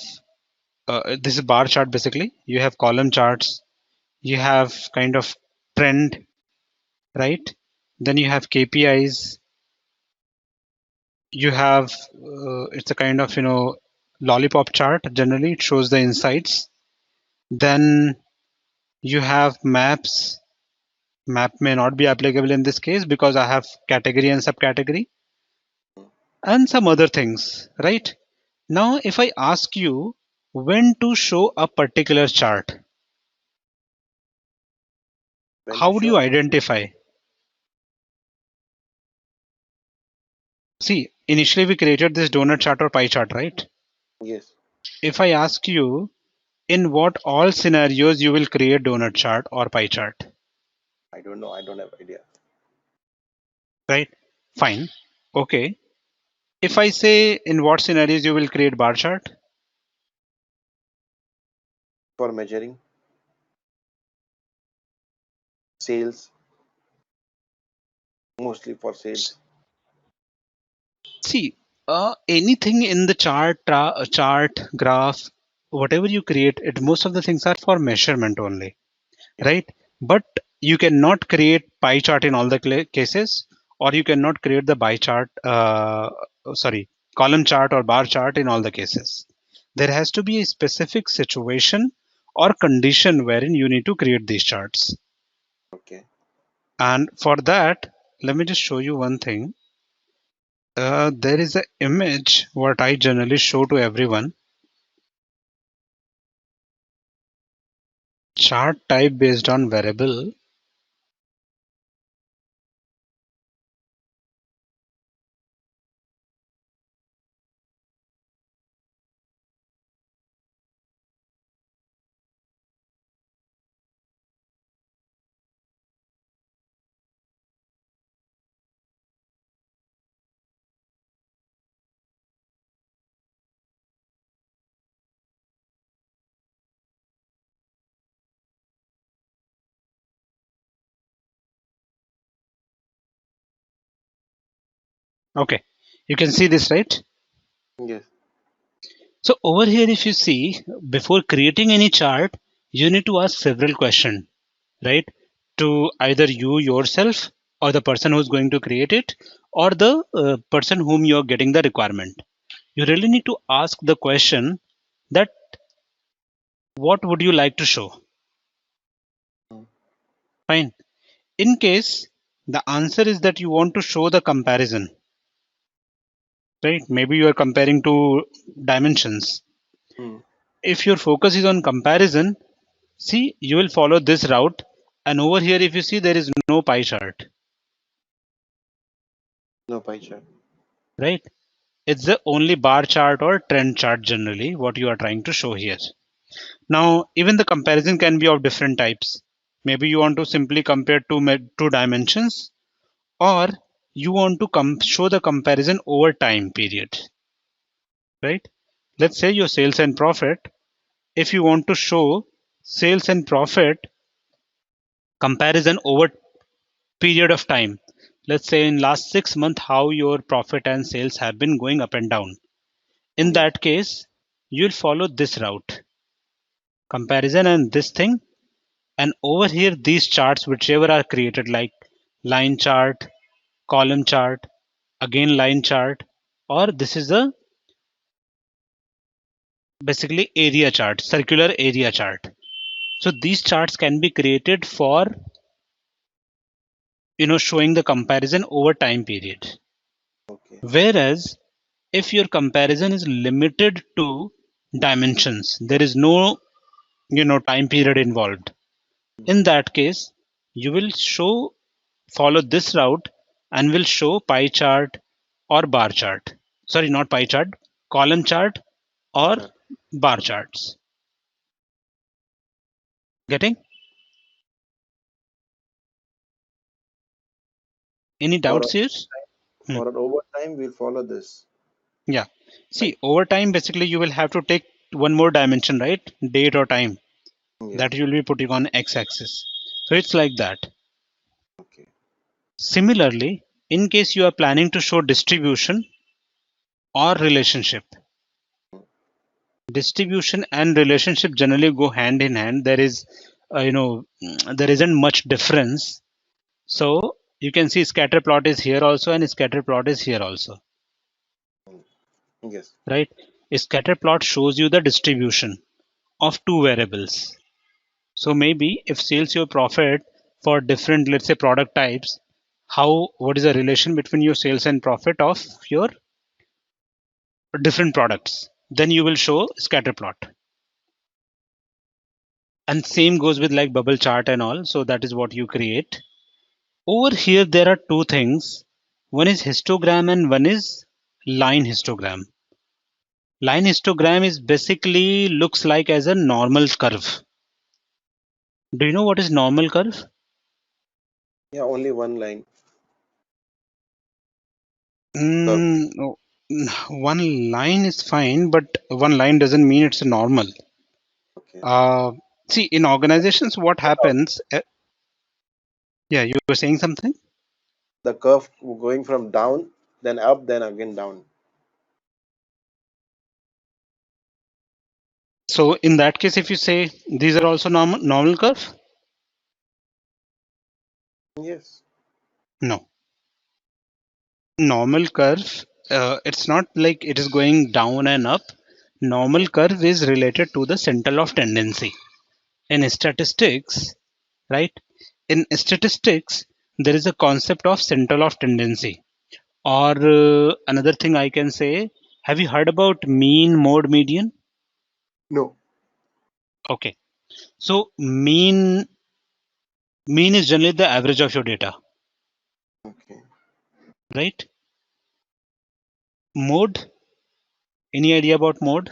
this is bar chart basically. You have column charts. You have kind of trend, right? Then you have KPIs. You have it's a kind of lollipop chart. Generally, it shows the insights. Then you have maps. Map may not be applicable in this case because I have category and subcategory and some other things, right? Now, if I ask you when to show a particular chart, when how to would you show? identify? See, initially we created this donut chart or pie chart, right? Yes. If I ask you in what all scenarios you will create donut chart or pie chart, I don't know. I don't have idea. right? Fine. Okay. If I say in what scenarios you will create bar chart, For measuring sales, mostly for sales. see, anything in the chart, graph, whatever you create, most of the things are for measurement only, Okay. right? But you cannot create pie chart in all the cases, or you cannot create the pie chart, sorry, column chart or bar chart in all the cases. There has to be a specific situation or condition wherein you need to create these charts. Okay. And for that, let me just show you one thing. There is an image what I generally show to everyone. Chart type based on variable. Okay, you can see this, right? Yes. So over here, if you see, before creating any chart, you need to ask several questions, right? To either you yourself or the person who's going to create it or the person whom you're getting the requirement. You really need to ask the question that what would you like to show? Fine. In case the answer is that you want to show the comparison, right? Maybe you are comparing two dimensions. If your focus is on comparison, see, you will follow this route. And over here, if you see, there is no pie chart, No pie chart. right? It's the only bar chart or trend chart generally what you are trying to show here. Now, even the comparison can be of different types. Maybe you want to simply compare two dimensions, or you want to show the comparison over time period, right? Let's say your sales and profit. If you want to show sales and profit comparison over period of time, let's say in last 6 months, how your profit and sales have been going up and down. In Yes. that case, you'll follow this route, comparison and this thing. And over here, these charts, whichever are created like line chart, column chart, again line chart, or this is a basically area chart, circular area chart. So these charts can be created for showing the comparison over time period. Okay. Whereas if your comparison is limited to dimensions, there is no time period involved. In that case, you will follow this route and will show pie chart or bar chart. Sorry, not pie chart, column chart or Chart. bar charts. Getting? Any For doubts here? Hmm. for overtime, we'll follow this. Yeah. Like See, over time, basically, you will have to take one more dimension, right? Date or time yes. that you'll be putting on x-axis. So it's like that. Okay. Similarly, in case you are planning to show distribution or relationship, distribution and relationship generally go hand in hand. There is, there isn't much difference. So you can see scatter plot is here also and scatter plot is here also, Yes. right? A scatter plot shows you the distribution of two variables. So maybe if sales your profit for different, let's say product types, what is the relation between your sales and profit of your different products? Then you will show scatter plot. And same goes with like bubble chart and all. So that is what you create. Over here, there are two things. One is histogram and one is line histogram. Line histogram is basically looks like as a normal curve. Do you know what is normal curve? Yeah, only one line. Curve. No, one line is fine, but one line doesn't mean it's a normal. Okay. Uh, See, in organizations, what happens? Yeah, you were saying something? The curve going from down, then up, then again down. So in that case, if you say these are also normal curve, Yes. no. Normal curve, it's not like it is going down and up. Normal curve is related to the center of tendency. In statistics, right? In statistics, there is a concept of center of tendency. Or another thing I can say, have you heard about mean, mode, median? No. Okay. So mean is generally the average of your data, Okay. right? Mode, any idea about mode?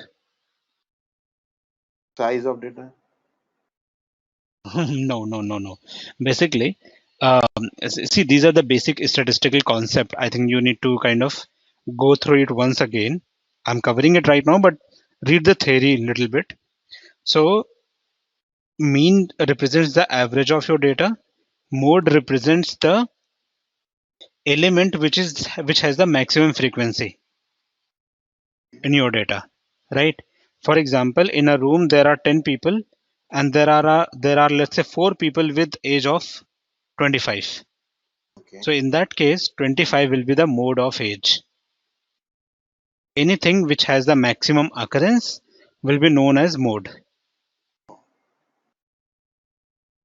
Size of data. No. Basically, see, these are the basic statistical concept. I think you need to kind of go through it once again. I'm covering it right now, but read the theory a little bit. So mean represents the average of your data. Mode represents the element which has the maximum frequency in your data, right? For example, in a room there are 10 people, and there are let's say 4 people with age of 25. Okay. So in that case, 25 will be the mode of age. Anything which has the maximum occurrence will be known as mode,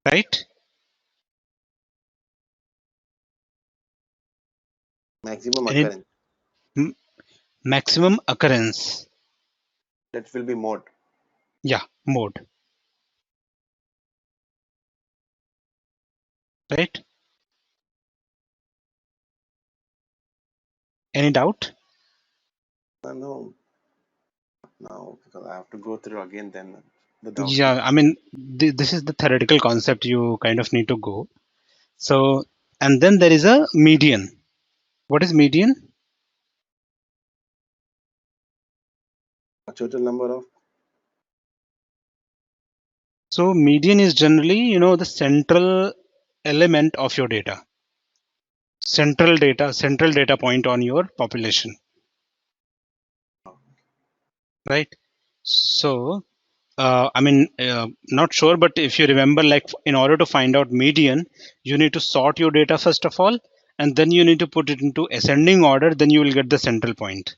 right? Maximum Any occurrence. maximum occurrence, That will be mode. yeah, mode, right? Any doubt? No, now because I have to go through again. Then the doubt Yeah, will. I mean, this is the theoretical concept you kind of need to go. So, and then there is a median. What is median? A total number of. So median is generally, the central element of your data. Central data point on your population, right? So, I mean, not sure, but if you remember, like in order to find out median, you need to sort your data first of all, and then you need to put it into ascending order, then you will get the central point.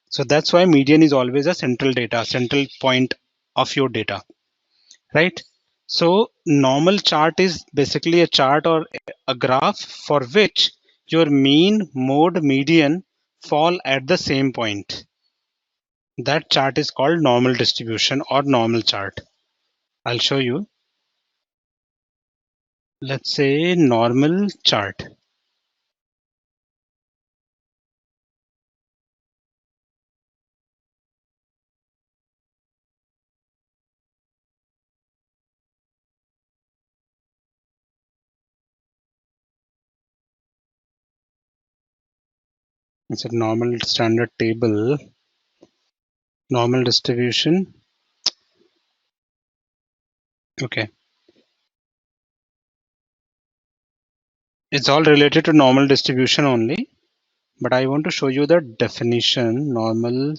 So that's why median is always a central point of your data, right? So normal chart is basically a chart or a graph for which your mean, mode, median fall at the same point. That chart is called normal distribution or normal chart. I'll show you. Let's say normal chart. It's a normal standard table, normal distribution. Okay. It's all related to normal distribution only, but I want to show you the definition. Normal.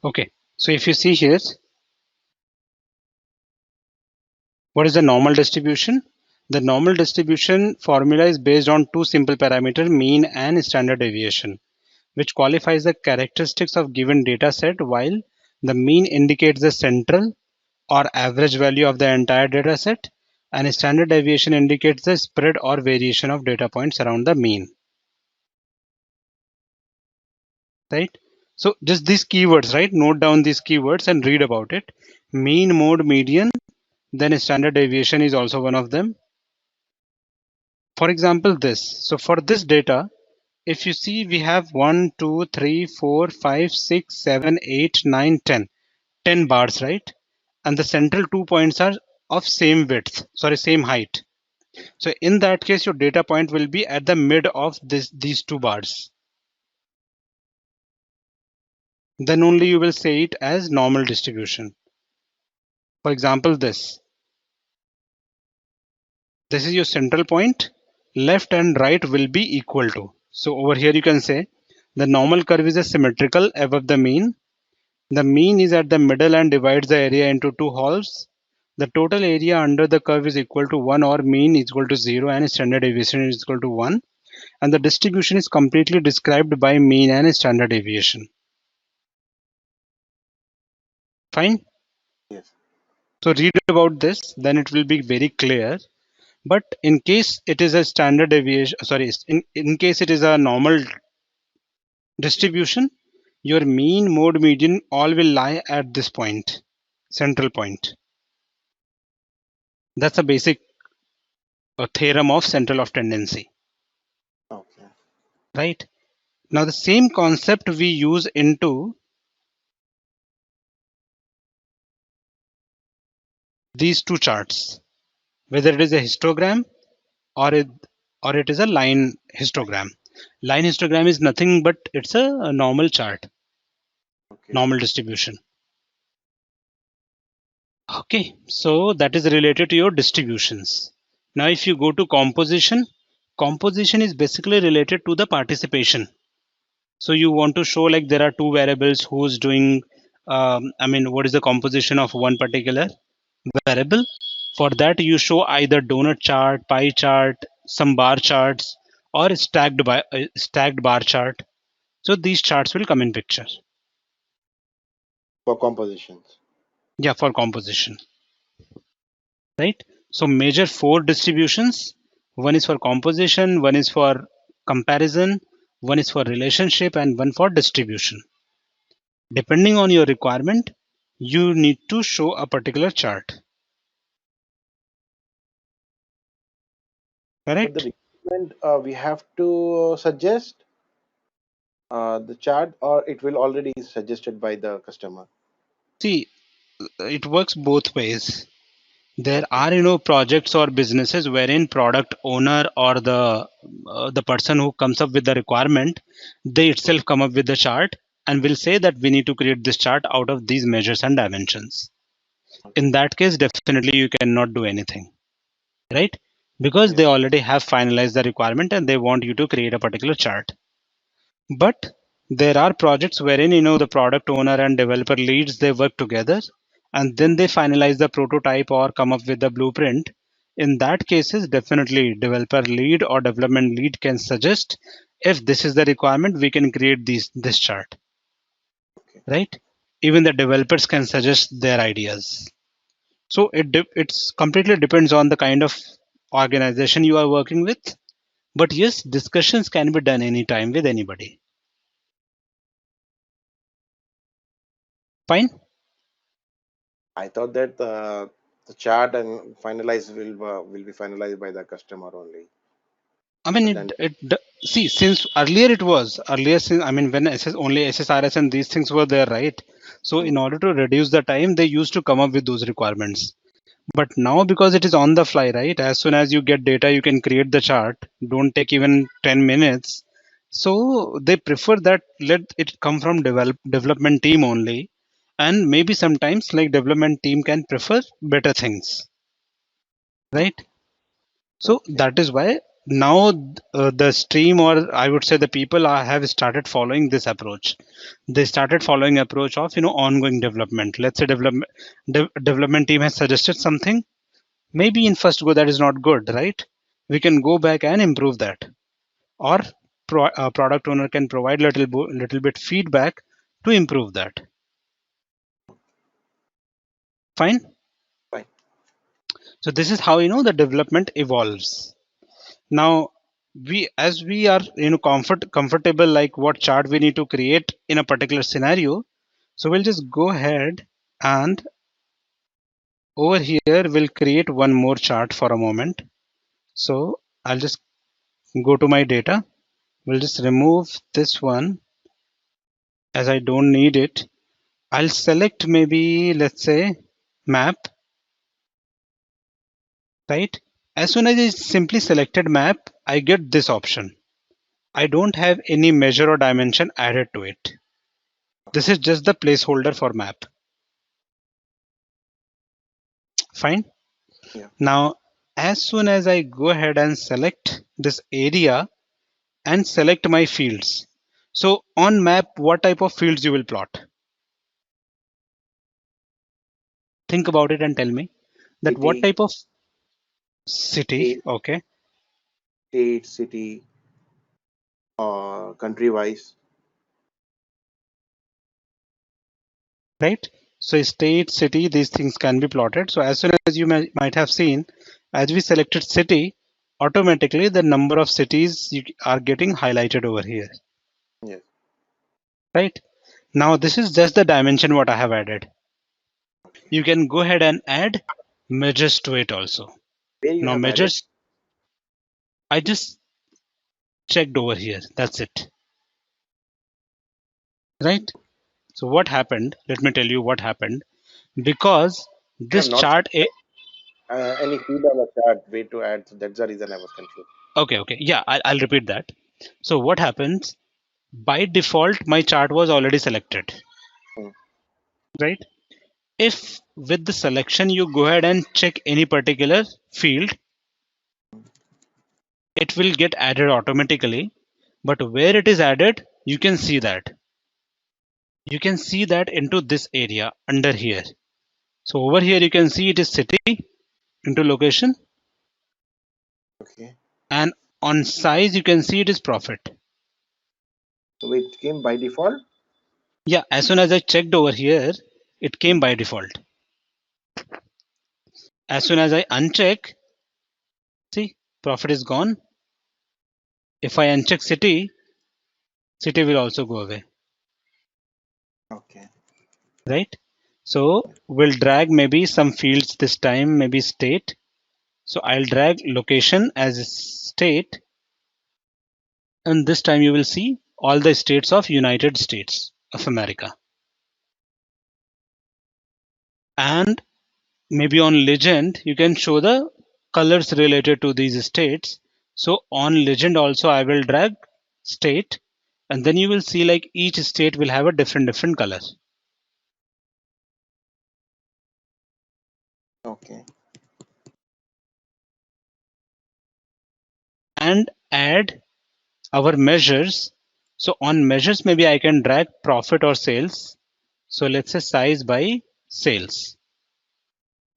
Okay. So if you see here, what is the normal distribution? The normal distribution formula is based on two simple parameters, mean and standard deviation, which qualifies the characteristics of given data set, while the mean indicates the central or average value of the entire data set, and standard deviation indicates the spread or variation of data points around the mean. Right? So just these keywords, right? Note down these keywords and read about it. Mean, mode, median, then standard deviation is also one of them. For example, this. So for this data, if you see, we have 1, 2, 3, 4, 5, 6, 7, 8, 9, 10. 10 bars, right? And the central 2 points are of same width, sorry, same height. So in that case, your data point will be at the mid of these 2 bars. Then only you will say it as normal distribution. For example, this is your central point. Left and right will be equal to. So over here you can say the normal curve is a symmetrical above the mean. The mean is at the middle and divides the area into two halves. The total area under the curve is equal to 1, or mean is equal to 0 and standard deviation is equal to 1. And the distribution is completely described by mean and standard deviation. Fine. Yes. So read about this, then it will be very clear. But in case it is a standard deviation, sorry, in case it is a normal distribution, your mean, mode, median all will lie at this point, central point. That's a basic theorem of central of tendency. Okay. Right? Now the same concept we use into these two charts, whether it is a histogram or it is a line histogram. Line histogram is nothing but it's a normal chart, Okay. normal distribution. Okay, so that is related to your distributions. Now if you go to composition, composition is basically related to the participation. So you want to show like there are two variables who's doing, what is the composition of one particular variable. For that you show either donut chart, pie chart, some bar charts, or stacked bar chart. So these charts will come in picture. For compositions. Yeah, for composition. Right? So major four distributions. One is for composition, one is for comparison, one is for relationship, and one for distribution. Depending on your requirement, you need to show a particular chart. But Correct? the requirement we have to suggest the chart, or it will already suggested by the customer. See, it works both ways. There Okay. are projects or businesses wherein product owner or the person who comes up with the requirement, they itself come up with the chart and will say that we need to create this chart out of these measures and dimensions. In that case, definitely you cannot do anything, right? Because they Yes. already have finalized the requirement and they want you to create a particular chart. But there are projects wherein the product owner and developer leads, they work together and then they finalize the prototype or come up with the blueprint. In that cases, definitely developer lead or development lead can suggest if this is the requirement, we can create this chart, Okay. right? Even the developers can suggest their ideas. So it's completely depends on the kind of organization you are working with. But yes, discussions can be done anytime with anybody. Fine. I thought that the chart and will be finalized by the customer only. I mean, But then, see, since earlier it was earlier, since when only SSRS and these things were there, right? So in order to reduce the time, they used to come up with those requirements. But now because it is on the fly, right? As soon as you get data, you can create the chart. Don't take even 10 minutes. So they prefer that let it come from development team only. And maybe sometimes like development team can prefer better things, right? So okay. that is why now the stream, or I would say the people have started following this approach. They started following approach of ongoing development. Let's say development team has suggested something. Maybe in first go that is not good, right? We can go back and improve that, or product owner can provide little bit feedback to improve that. Fine. Fine. So this is how the development evolves. Now as we are comfortable like what chart we need to create in a particular scenario, so we'll just go ahead and over here we'll create one more chart for a moment. So I'll just go to my data. We'll just remove this one as I don't need it. I'll select maybe let's say map, right? As soon as I simply selected map, I get this option. I don't have any measure or dimension added to it. This is just the placeholder for map. Fine. Yeah. Now, as soon as I go ahead and select this area and select my fields. So on map, what type of fields you will plot? Think about it and tell me that what City, type of city, state, okay, city, country wise. right? So state, city, these things can be plotted. So as soon as you might have seen, as we selected city, automatically the number of cities you are getting highlighted over here, Yes. right? Now this is just the dimension what I have added. Okay. You can go ahead and add measures to it also. Where you Now have added? measures, I just checked over here. That's it. Right? So what happened? Let me tell you what happened. Because I have this not chart, any field on the chart way to add. So that's the reason I was confused. okay, yeah, I'll repeat that. So what happens? By default, my chart was already selected, Hmm. right? If with the selection you go ahead and check any particular field, it will get added automatically. But where it is added, you can see that. You can see that into this area under here. So over here, you can see it is city into location, Okay. and on size, you can see it is profit. So it came by default. Yeah, as soon as I checked over here, it came by default. As soon as I uncheck, see, profit is gone. If I uncheck city, city will also go away, Okay. right? So we'll drag maybe some fields this time, maybe state. So I'll drag location as state, and this time you will see all the states of United States of America. And maybe on legend, you can show the colors related to these states. So on legend also I will drag state, and then you will see like each state will have a different color. Okay. And add our measures. So on measures, maybe I can drag profit or sales. So let's say size by sales.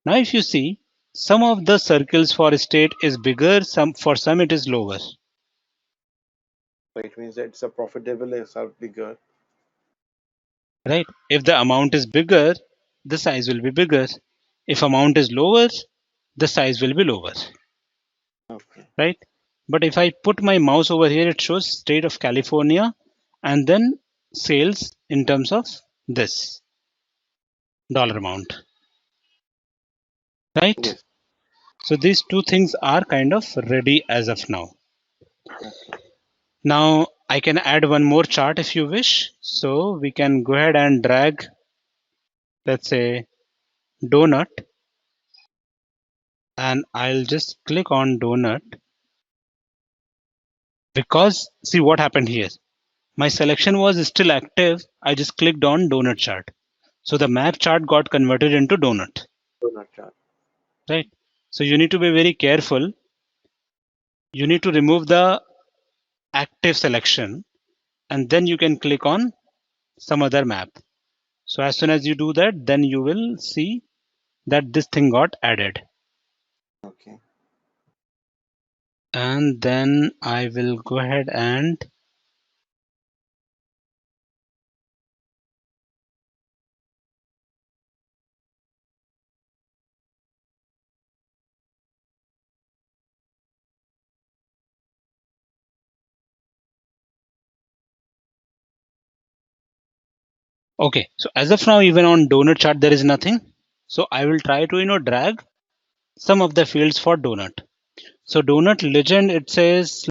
Now if you see, some of the circles for state is bigger, for some it is lower. So it means that it's a profitable is are bigger. Right? If the amount is bigger, the size will be bigger. If amount is lower, the size will be lower. Okay. Right? But if I put my mouse over here, it shows state of California and then sales in terms of this dollar amount. Right? Yes. So these two things are kind of ready as of now. Okay. Now I can add one more chart if you wish. So we can go ahead and drag, let's say, donut, and I'll just click on donut because see what happened here. My selection was still active. I just clicked on donut chart. So the map chart got converted into donut, Donut chart. right? So you need to be very careful. You need to remove the active selection and then you can click on some other map. So as soon as you do that, then you will see that this thing got added. Okay. And then I will go ahead and okay. So as of now, even on donut chart, there is nothing. So I will try to, drag some of the fields for donut. So donut legend, it says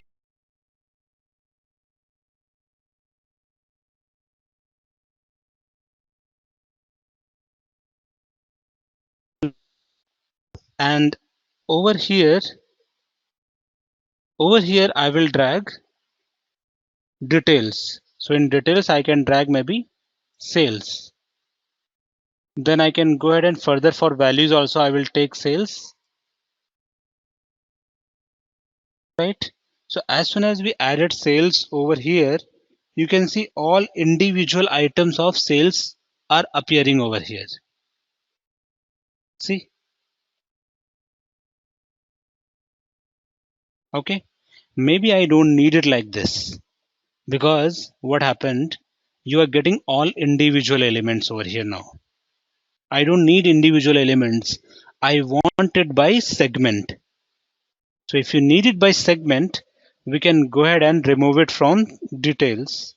and over here, I will drag details. So in details, I can drag maybe sales. Then I can go ahead and further for values also, I will take sales, right? So as soon as we added sales over here, you can see all individual items of sales are appearing over here. See, okay. Maybe I don't need it like this because what happened, you are getting all individual elements over here now. I don't need individual elements. I want it by segment. So if you need it by segment, we can go ahead and remove it from details.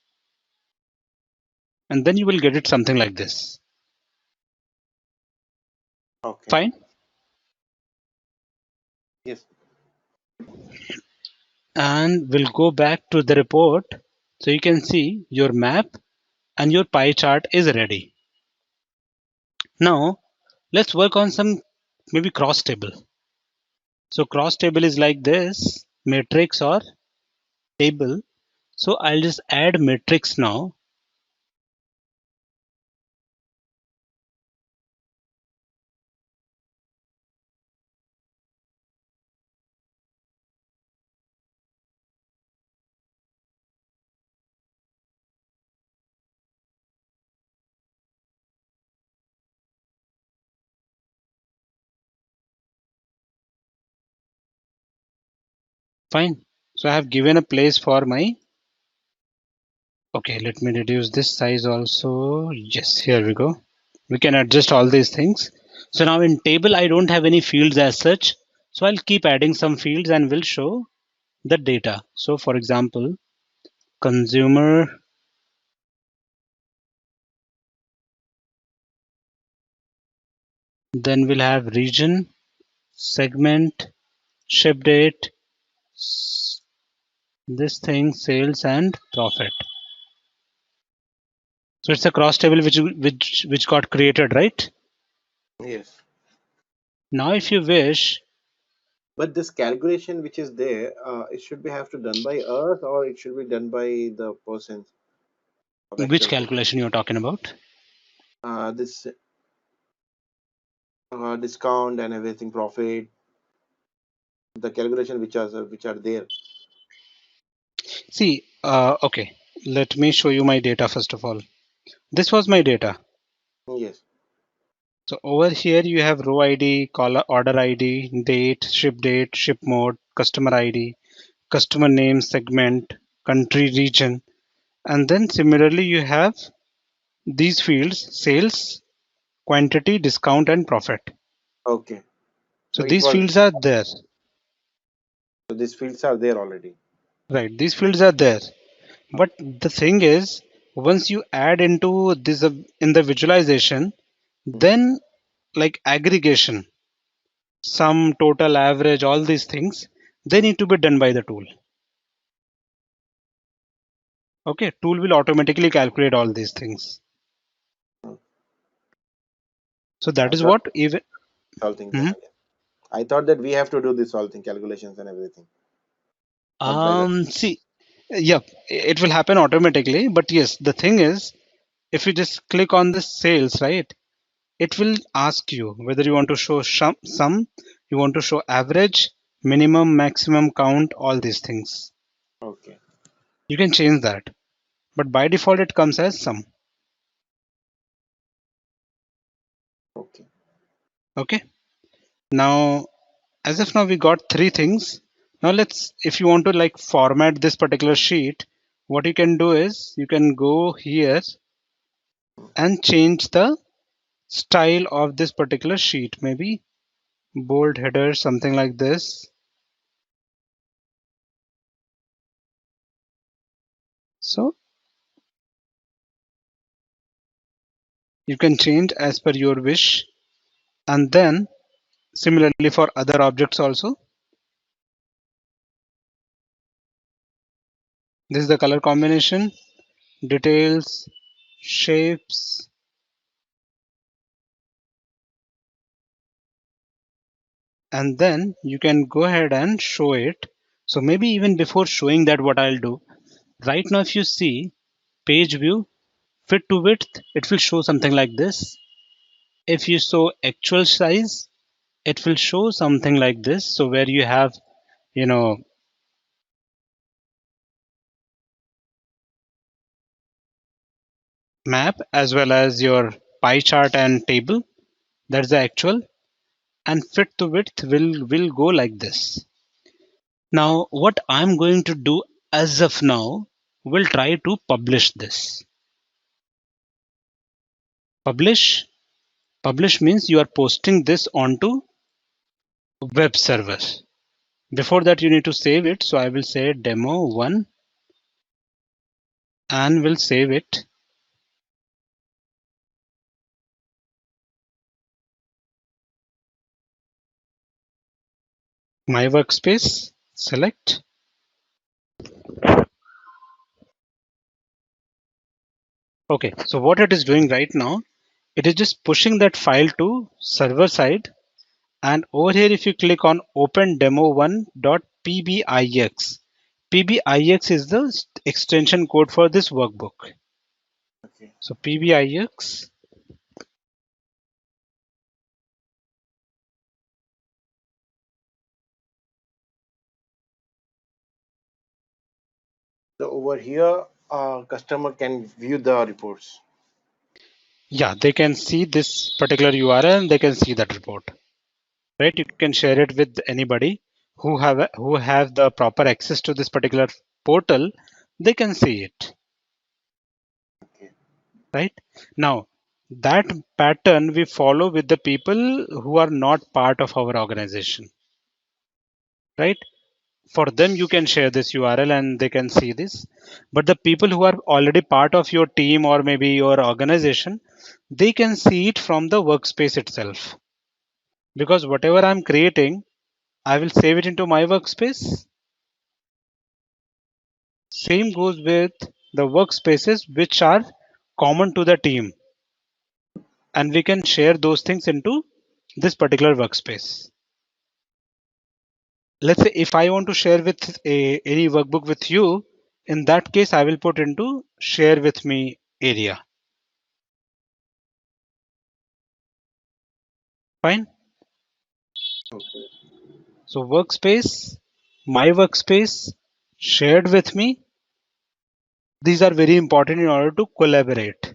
And then you will get it something like this. Okay. Fine. Yes. And we'll go back to the report. So you can see your map and your pie chart is ready. Now let's work on some maybe cross table. So cross table is like this, matrix or table. So I'll just add matrix now. Fine. So I have given a place for my, okay, let me reduce this size also. Yes, here we go. We can adjust all these things. So now in table, I don't have any fields as such. So I'll keep adding some fields and will show the data. So for example, consumer, then we'll have region, segment, ship date, this thing, sales and profit. So it's a cross table which got created, right? Yes. Now if you wish, But this calculation which is there, it should be have to done by us or it should be done by the person of which Excel. calculation you're talking about? This discount and everything, profit, the calculation which are there. See, okay, let me show you my data first of all. This was my data. Yes. So over here you have row ID, color order ID, date, ship mode, customer ID, customer name, segment, country, region, and then similarly you have these fields: sales, quantity, discount, and profit. Okay. So So it these was. fields are there, So these fields are there already. right? These fields are there. But the thing is, once you add into this in the visualization, Mhm. then like aggregation, sum, total, average, all these things, they need to be done by the tool. Okay, tool will automatically calculate all these things. So that I is thought what even. all thing. Yeah, Mhm. yeah. I thought that we have to do this all thing calculations and everything, not by the. See, yep, it will happen automatically. But yes, the thing is, if you just click on the sales, right, it will ask you whether you want to show sum, you want to show average, minimum, maximum count, all these things. Okay. You can change that, but by default it comes as sum. Okay. Okay. Now, as of now, we got three things. Now let's, if you want to like format this particular sheet, what you can do is you can go here and change the style of this particular sheet. Maybe bold header, something like this. So you can change as per your wish. And then similarly for other objects also, this is the color combination, details, shapes, and then you can go ahead and show it. So maybe even before showing that, what I'll do right now, if you see page view, fit to width, it will show something like this. If you show actual size, it will show something like this. So where you have, you know, map as well as your pie chart and table, that's the actual, and fit to width will go like this. Now what I'm going to do as of now, we'll try to publish this. Publish means you are posting this onto web server. Before that you need to save it, so I will say demo1 and will save it. My workspace, select. Okay, so what it is doing right now, it is just pushing that file to server side. And over here, if you click on open demo1.pbix, pbix is the extension code for this workbook. Okay. So pbix. So over here, customer can view the reports. Yeah, they can see this particular URL and they can see that report. Right? You can share it with anybody who have the proper access to this particular portal. They can see it. Okay. Right? Now, that pattern we follow with the people who are not part of our organization. Right? For them, you can share this URL and they can see this. But the people who are already part of your team or maybe your organization, they can see it from the workspace itself. Because whatever I'm creating, I will save it into my workspace. Same goes with the workspaces which are common to the team. And we can share those things into this particular workspace. Let's say if I want to share with any workbook with you, in that case, I will put into share with me area. Fine. Okay. So workspace, my workspace, shared with me. These are very important in order to collaborate.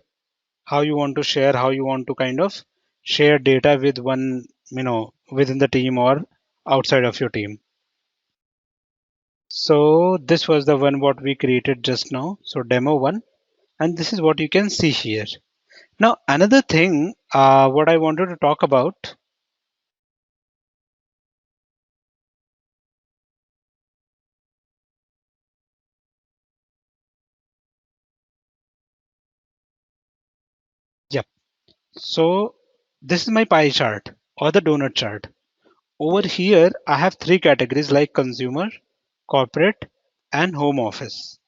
How you want to share, how you want to kind of share data with one, within the team or outside of your team. So this was the one what we created just now. So demo one, and this is what you can see here. Now another thing, what I wanted to talk about. Yep. So this is my pie chart or the donut chart. Over Yes. here, I have three categories like consumer, corporate, and home office.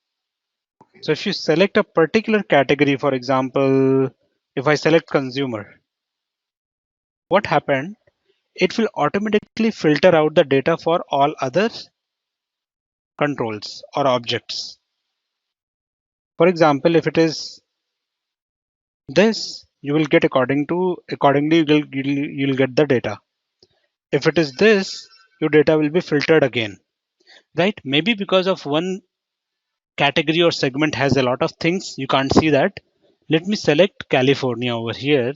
Okay. So if you select a particular category, for example, if I select consumer, what happened? It will automatically filter out the data for all other controls or objects. For example, if it is this, you will get accordingly you'll get the data. If it is this, your data will be filtered again, right? Maybe because of one category or segment has a lot of things, you can't see that. Let me select California over here.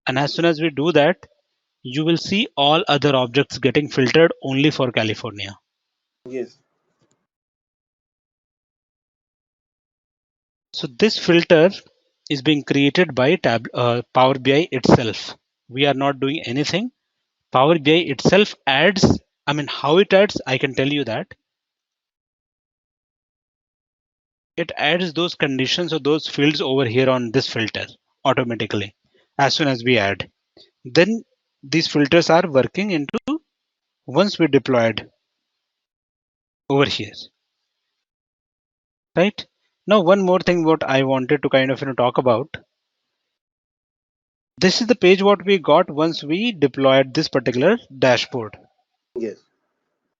And as soon as we do that, you will see all other objects getting filtered only for California. Yes. So this filter is being created by Power BI itself. We are not doing anything. Power BI itself adds, how it adds, I can tell you that. It adds those conditions or those fields over here on this filter automatically as soon as we add. Then these filters are working into once we deployed over here, right? Now, one more thing what I wanted to kind of talk about. This is the page what we got once we deployed this particular dashboard. Yes.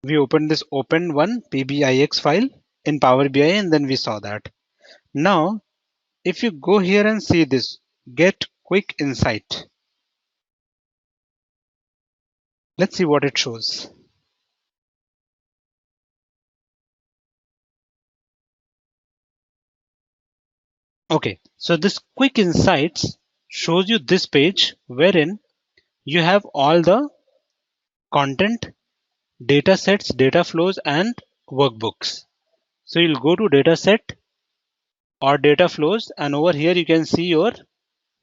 We opened this open one PBIX file in Power BI and then we saw that. Now, if you go here and see this, get quick insight. Let's see what it shows. Okay, so this quick insights shows you this page wherein you have all the content, data sets, data flows, and workbooks. So you'll go to data set or data flows, and over here you can see your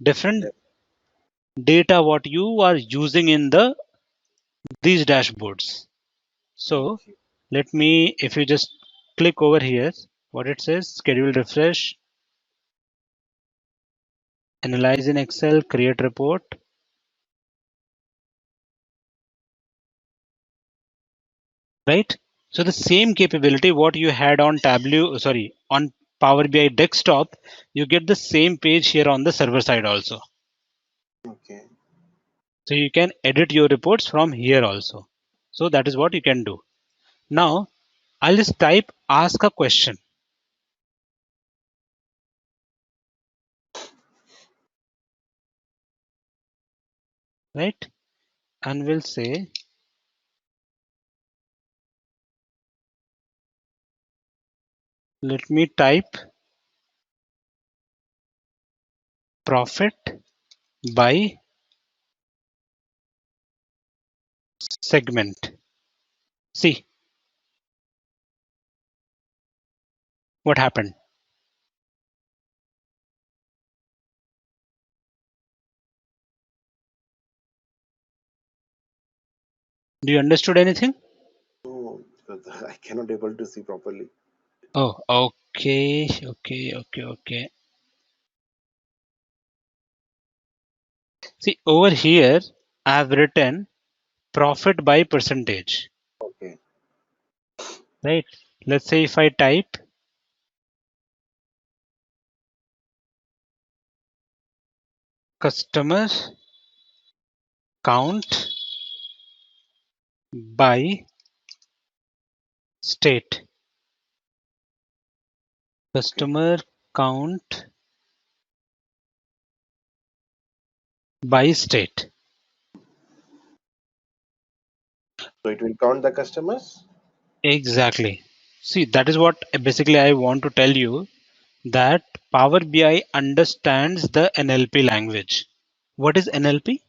different Yep. data what you are using in these dashboards. So Okay. let me, if you just click over here, what it says, schedule refresh, analyze in Excel, create report. right? So the same capability what you had on on Power BI desktop, you get the same page here on the server side also. Okay. So you can edit your reports from here also. So that is what you can do. Now I'll just type ask a question. Right? And we'll say let me type profit by segment. See what happened. Do you understood anything? Oh, because I cannot able to see properly. Oh, okay. See over here, I have written profit by percentage, Okay. right? Let's say if I type customer count by state, customer count by state. So it will count the customers. Exactly. See, that is what basically I want to tell you, that Power BI understands the NLP language. What is NLP?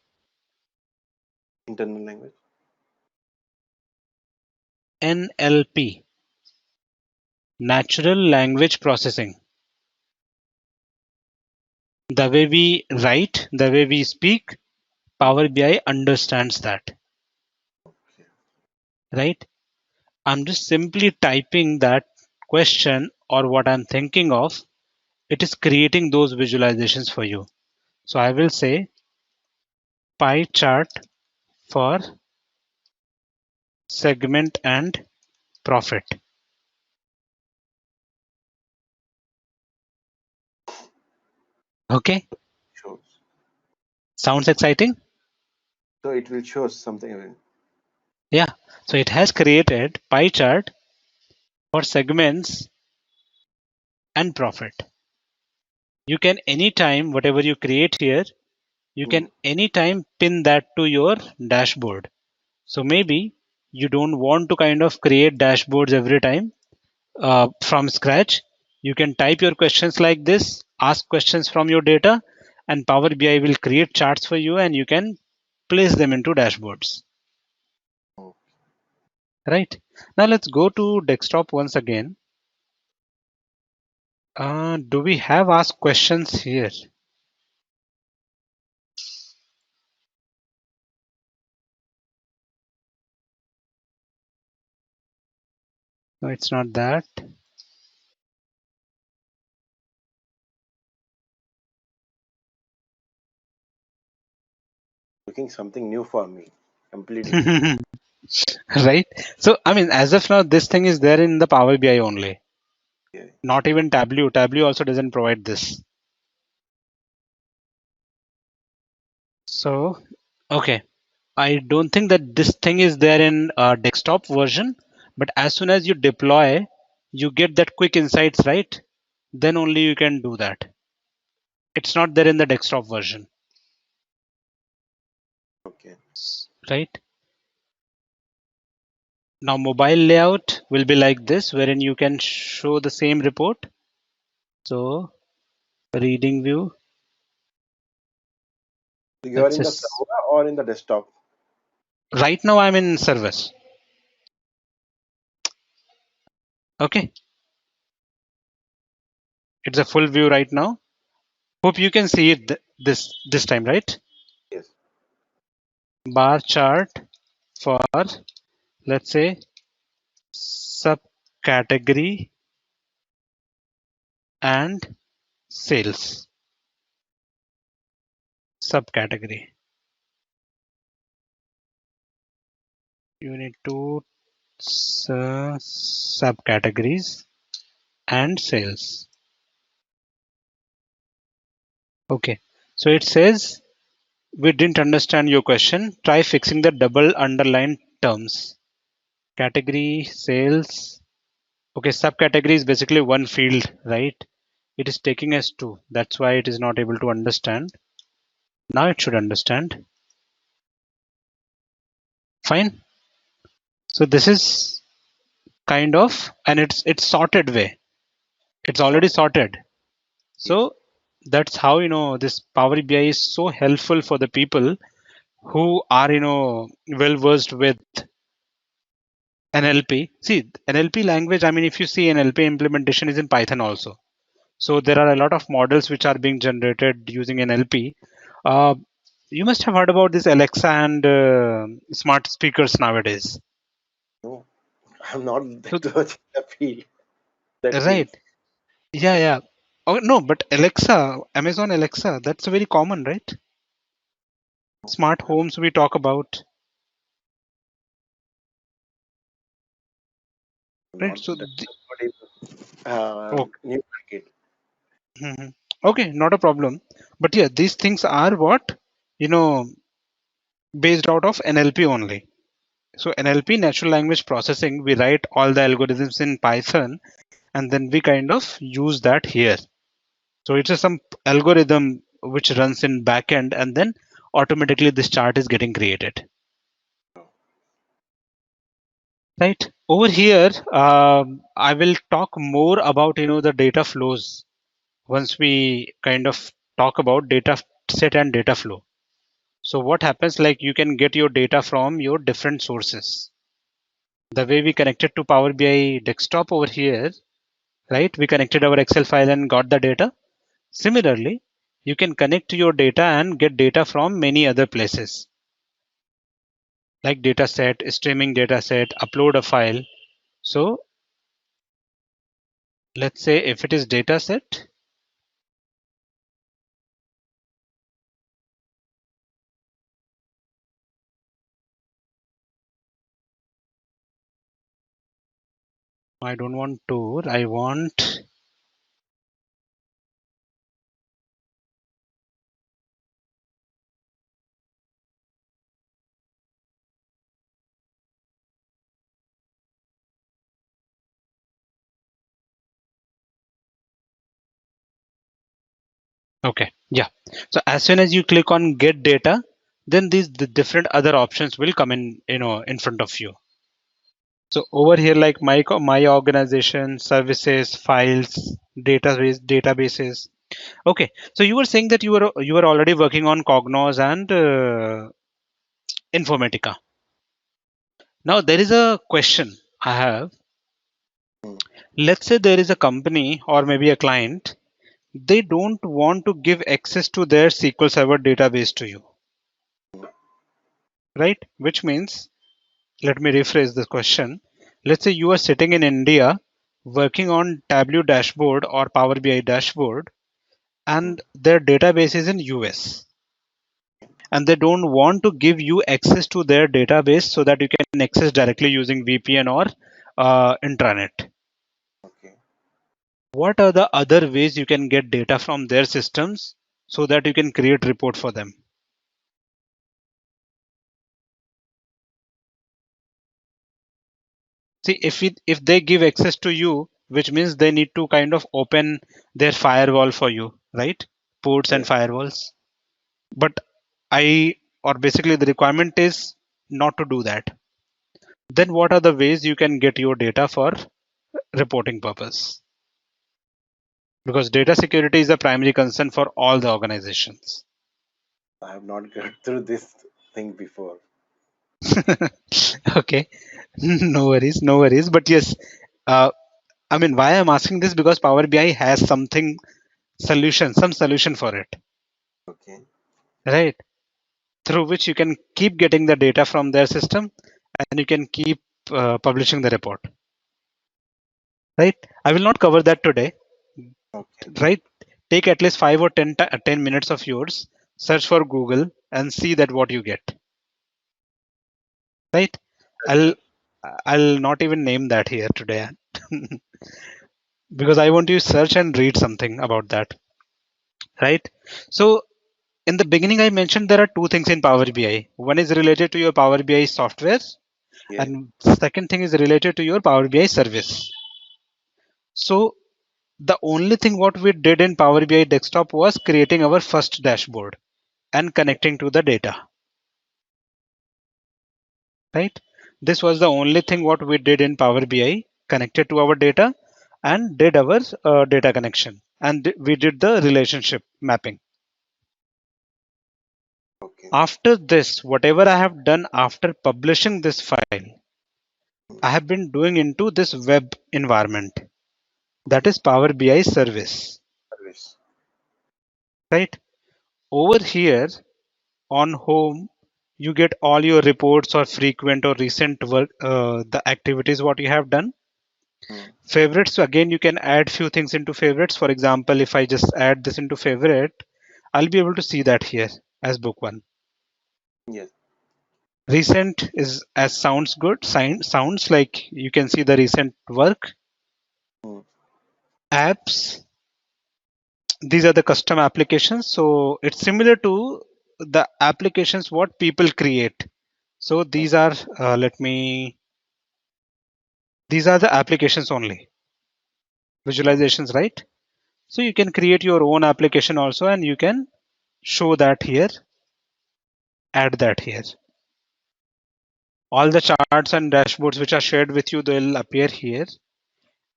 Internal language. NLP, natural language processing. The way we write, the way we speak, Power BI understands that, right? I'm just simply typing that question or what I'm thinking of. It is creating those visualizations for you. So I will say pie chart for segment and profit. Okay, Shows. sounds exciting? So it will show something. Yeah, so it has created pie chart for segments and profit. You can anytime, whatever you create here, you can anytime pin that to your dashboard. So maybe you don't want to kind of create dashboards every time from scratch. You can type your questions like this, ask questions from your data, and Power BI will create charts for you and you can place them into dashboards. Oh, Right. Now let's go to desktop once again. Do we have ask questions here? No, it's not that. looking something new for me. Completely. Right. So, I mean, as of now, this thing is there in the Power BI only, Yeah. not even Tableau. Tableau also doesn't provide this. So, okay. I don't think that this thing is there in desktop version, but as soon as you deploy, you get that quick insights, right? Then only you can do that. It's not there in the desktop version, Okay. right? Now mobile layout will be like this, wherein you can show the same report. So reading view, So you are let's in the just, server or in the desktop? right now I'm in service. Okay, it's a full view right now. Hope you can see it this time, right? Yes. Bar chart for, let's say, subcategory and sales subcategory. Unit 2 subcategories and sales. Okay, so it says we didn't understand your question. Try fixing the double underlined terms. Category, sales. Okay, subcategory is basically one field, right? It is taking us to. That's why it is not able to understand. Now it should understand. Fine. So this is kind of, and it's sorted way. It's already sorted. So that's how, this Power BI is so helpful for the people who are, well versed with NLP. See, NLP language, I mean, if you see NLP implementation is in Python also. So there are a lot of models which are being generated using NLP. You must have heard about this Alexa and smart speakers nowadays. No, I'm not So, that much in the field. That right. field. Yeah, yeah. Oh, no, but Alexa, Amazon Alexa, that's very common, right? Smart homes we talk about, right? Not So, that the, much, but new market. Mhm. Okay, not a problem. But yeah, these things are what, you know, based out of NLP only. So NLP, natural language processing, we write all the algorithms in Python and then we kind of use that here. So it's some algorithm which runs in backend and then automatically this chart is getting created. Right over here, I will talk more about, the data flows once we kind of talk about data set and data flow. So what happens, like you can get your data from your different sources. The way we connected to Power BI desktop over here, right? We connected our Excel file and got the data. Similarly, you can connect your data and get data from many other places, like data set, streaming data set, upload a file. So let's say if it is data set, I don't want tour, I want okay, yeah. So as soon as you click on get data, then the different other options will come in, in front of you. So over here, like my organization, services, files, databases. Okay, so you were saying that you were already working on Cognos and Informatica. Now there is a question I have. Hmm. Let's say there is a company or maybe a client. They don't want to give access to their SQL Server database to you, right? Which means, let me rephrase the question. Let's say you are sitting in India working on Tableau dashboard or Power BI dashboard Hmm. and their database is in US and they don't want to give you access to their database so that you can access directly using VPN or intranet. Okay. What are the other ways you can get data from their systems so that you can create report for them? See, if they give access to you, which means they need to kind of open their firewall for you, right? Ports and Yes. firewalls. But I, or basically the requirement is not to do that. Then what are the ways you can get your data for reporting purpose? Because data security is the primary concern for all the organizations. I have not got through this thing before. Okay, no worries, no worries. But yes, uh, I mean, why I'm asking this because Power BI has something solution, some solution for it, Okay. right? Through which you can keep getting the data from their system and you can keep publishing the report, right? I will not cover that today, Okay. right? Take at least 5 or 10 minutes of yours, search for Google and see that what you get, right? That's I'll it. I'll not even name that here today because I want you to search and read something about that, right? So in the beginning, I mentioned there are two things in Power BI. One is related to your Power BI software, Yeah. and second thing is related to your Power BI service. So the only thing what we did in Power BI desktop was creating our first dashboard and Yeah. connecting to the data, right? This was the only thing what we did in Power BI, connected to our data and did our data connection, and we did the relationship mapping. Okay. After this, whatever I have done after publishing this file, I have been doing into this web environment, that is Power BI service, Service. right? Over here on home, you get all your reports or frequent or recent work, the activities what you have done. Mm. Favorites, again, you can add few things into favorites. For example, if I just add this into favorite, I'll be able to see that here as book one. Yes. Recent is as sounds good, sounds like you can see the recent work. Mm. Apps, these are the custom applications. So it's similar to the applications what people create. So these Okay. are, these are the applications only, Okay. visualizations, right? So you can create your own application also, and you can show that here, add that here. All the charts and dashboards which are shared with you, they'll appear here.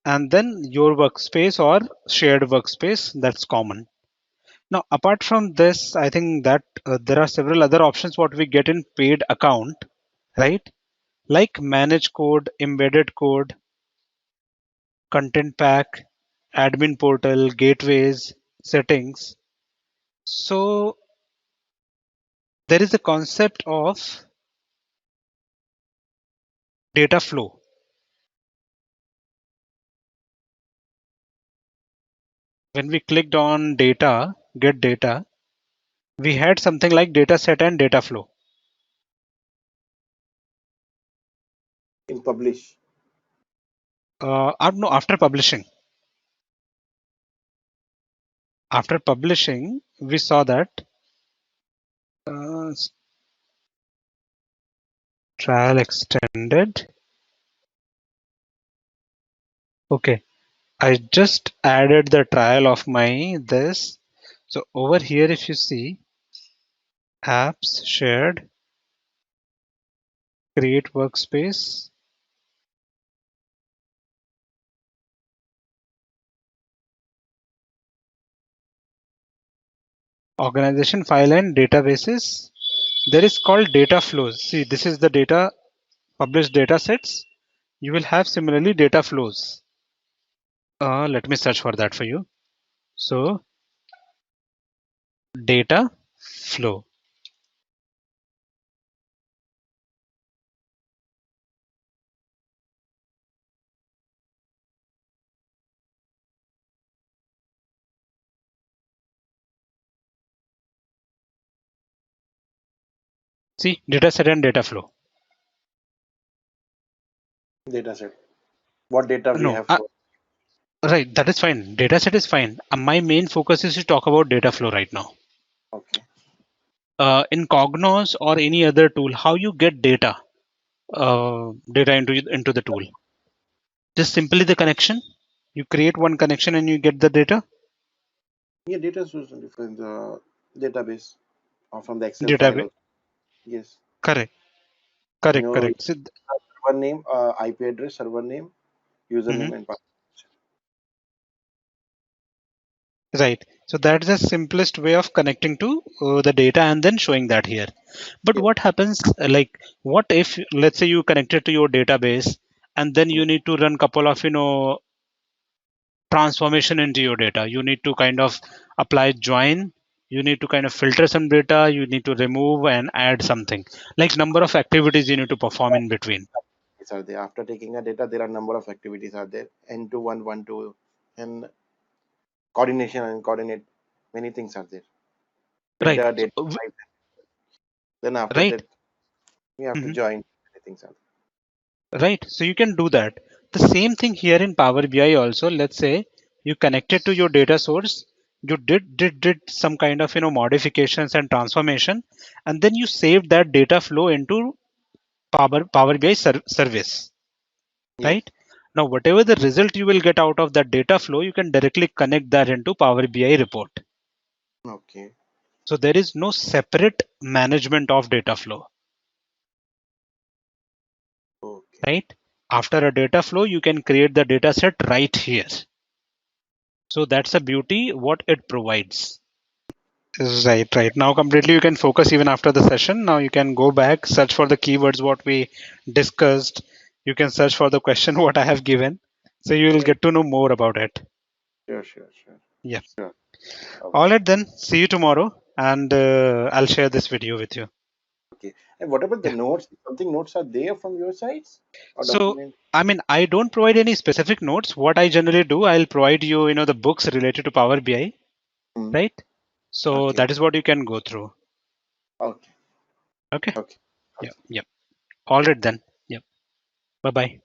And then your workspace or shared workspace, that's common. Now, apart from this, I think that there are several other options what we get in paid account, right? Like manage code, embedded code, content pack, admin portal, gateways, settings. So there is a concept of data flow. When we clicked on data, get data, we had something like data set and data flow. In publish. No, after publishing. After publishing, we saw that uh, trial extended. Okay, I just added the trial of my this. So over here, if you see apps shared, create workspace, organization file and databases, there is called data flows. See, this is the data published data sets. You will have similarly data flows. Let me search for that for you. So data flow. See, data set and data flow. Data set. What data we No, have for? right, that is fine. Data set is fine. My main focus is to talk about data flow right now. Okay. In Cognos or any other tool, how you get data, data into the tool? Just simply the connection. You create one connection and you get the data. Yeah, data source from the database or from the Excel file. Database. Also. Yes. Correct. You Correct. know, Correct. So, server name, IP address, server name, mhm, username, and password. right. So that's the simplest way of connecting to the data and then showing that here. But Yes. what happens, like, what if, let's say you connected to your database and then Mm. you need to run couple of, transformation into your data. You need to kind of apply join. You need to kind of filter some data. You need to remove and add something like number of activities you need to perform in between. These are there. After taking a data, there are number of activities are there. N to one to, and coordination and coordinate. Many things are there. Right. Filter data So, pipe. Then after right. that, we have to Mhm. join. Many things are there. right? So you can do that. The same thing here in Power BI also. Let's say you connected to your data source, you did some kind of modifications and transformation, and then you saved that data flow into Power BI service, Yes. right? Now, whatever the result you will get out of that data flow, you can directly connect that into Power BI report. Okay. So there is no separate management of data flow, Okay. right? After a data flow, you can create the data set right here. So that's the beauty what it provides. Right. Now completely you can focus even after the session. Now you can go back, search for the keywords what we discussed. You can search for the question what I have given. So you will get to know more about it. Sure. Yeah. Sure. All right then. See you tomorrow, and I'll share this video with you. Okay. And what about the Yeah. notes? Something notes are there from your sides or So document? I mean, I don't provide any specific notes. What I generally do, I'll provide you, the books related to Power BI, Hmm. right? So Okay. that is what you can go through. Okay. Okay. Okay. Yeah. Okay. Yeah. All right then. Yeah. Bye bye.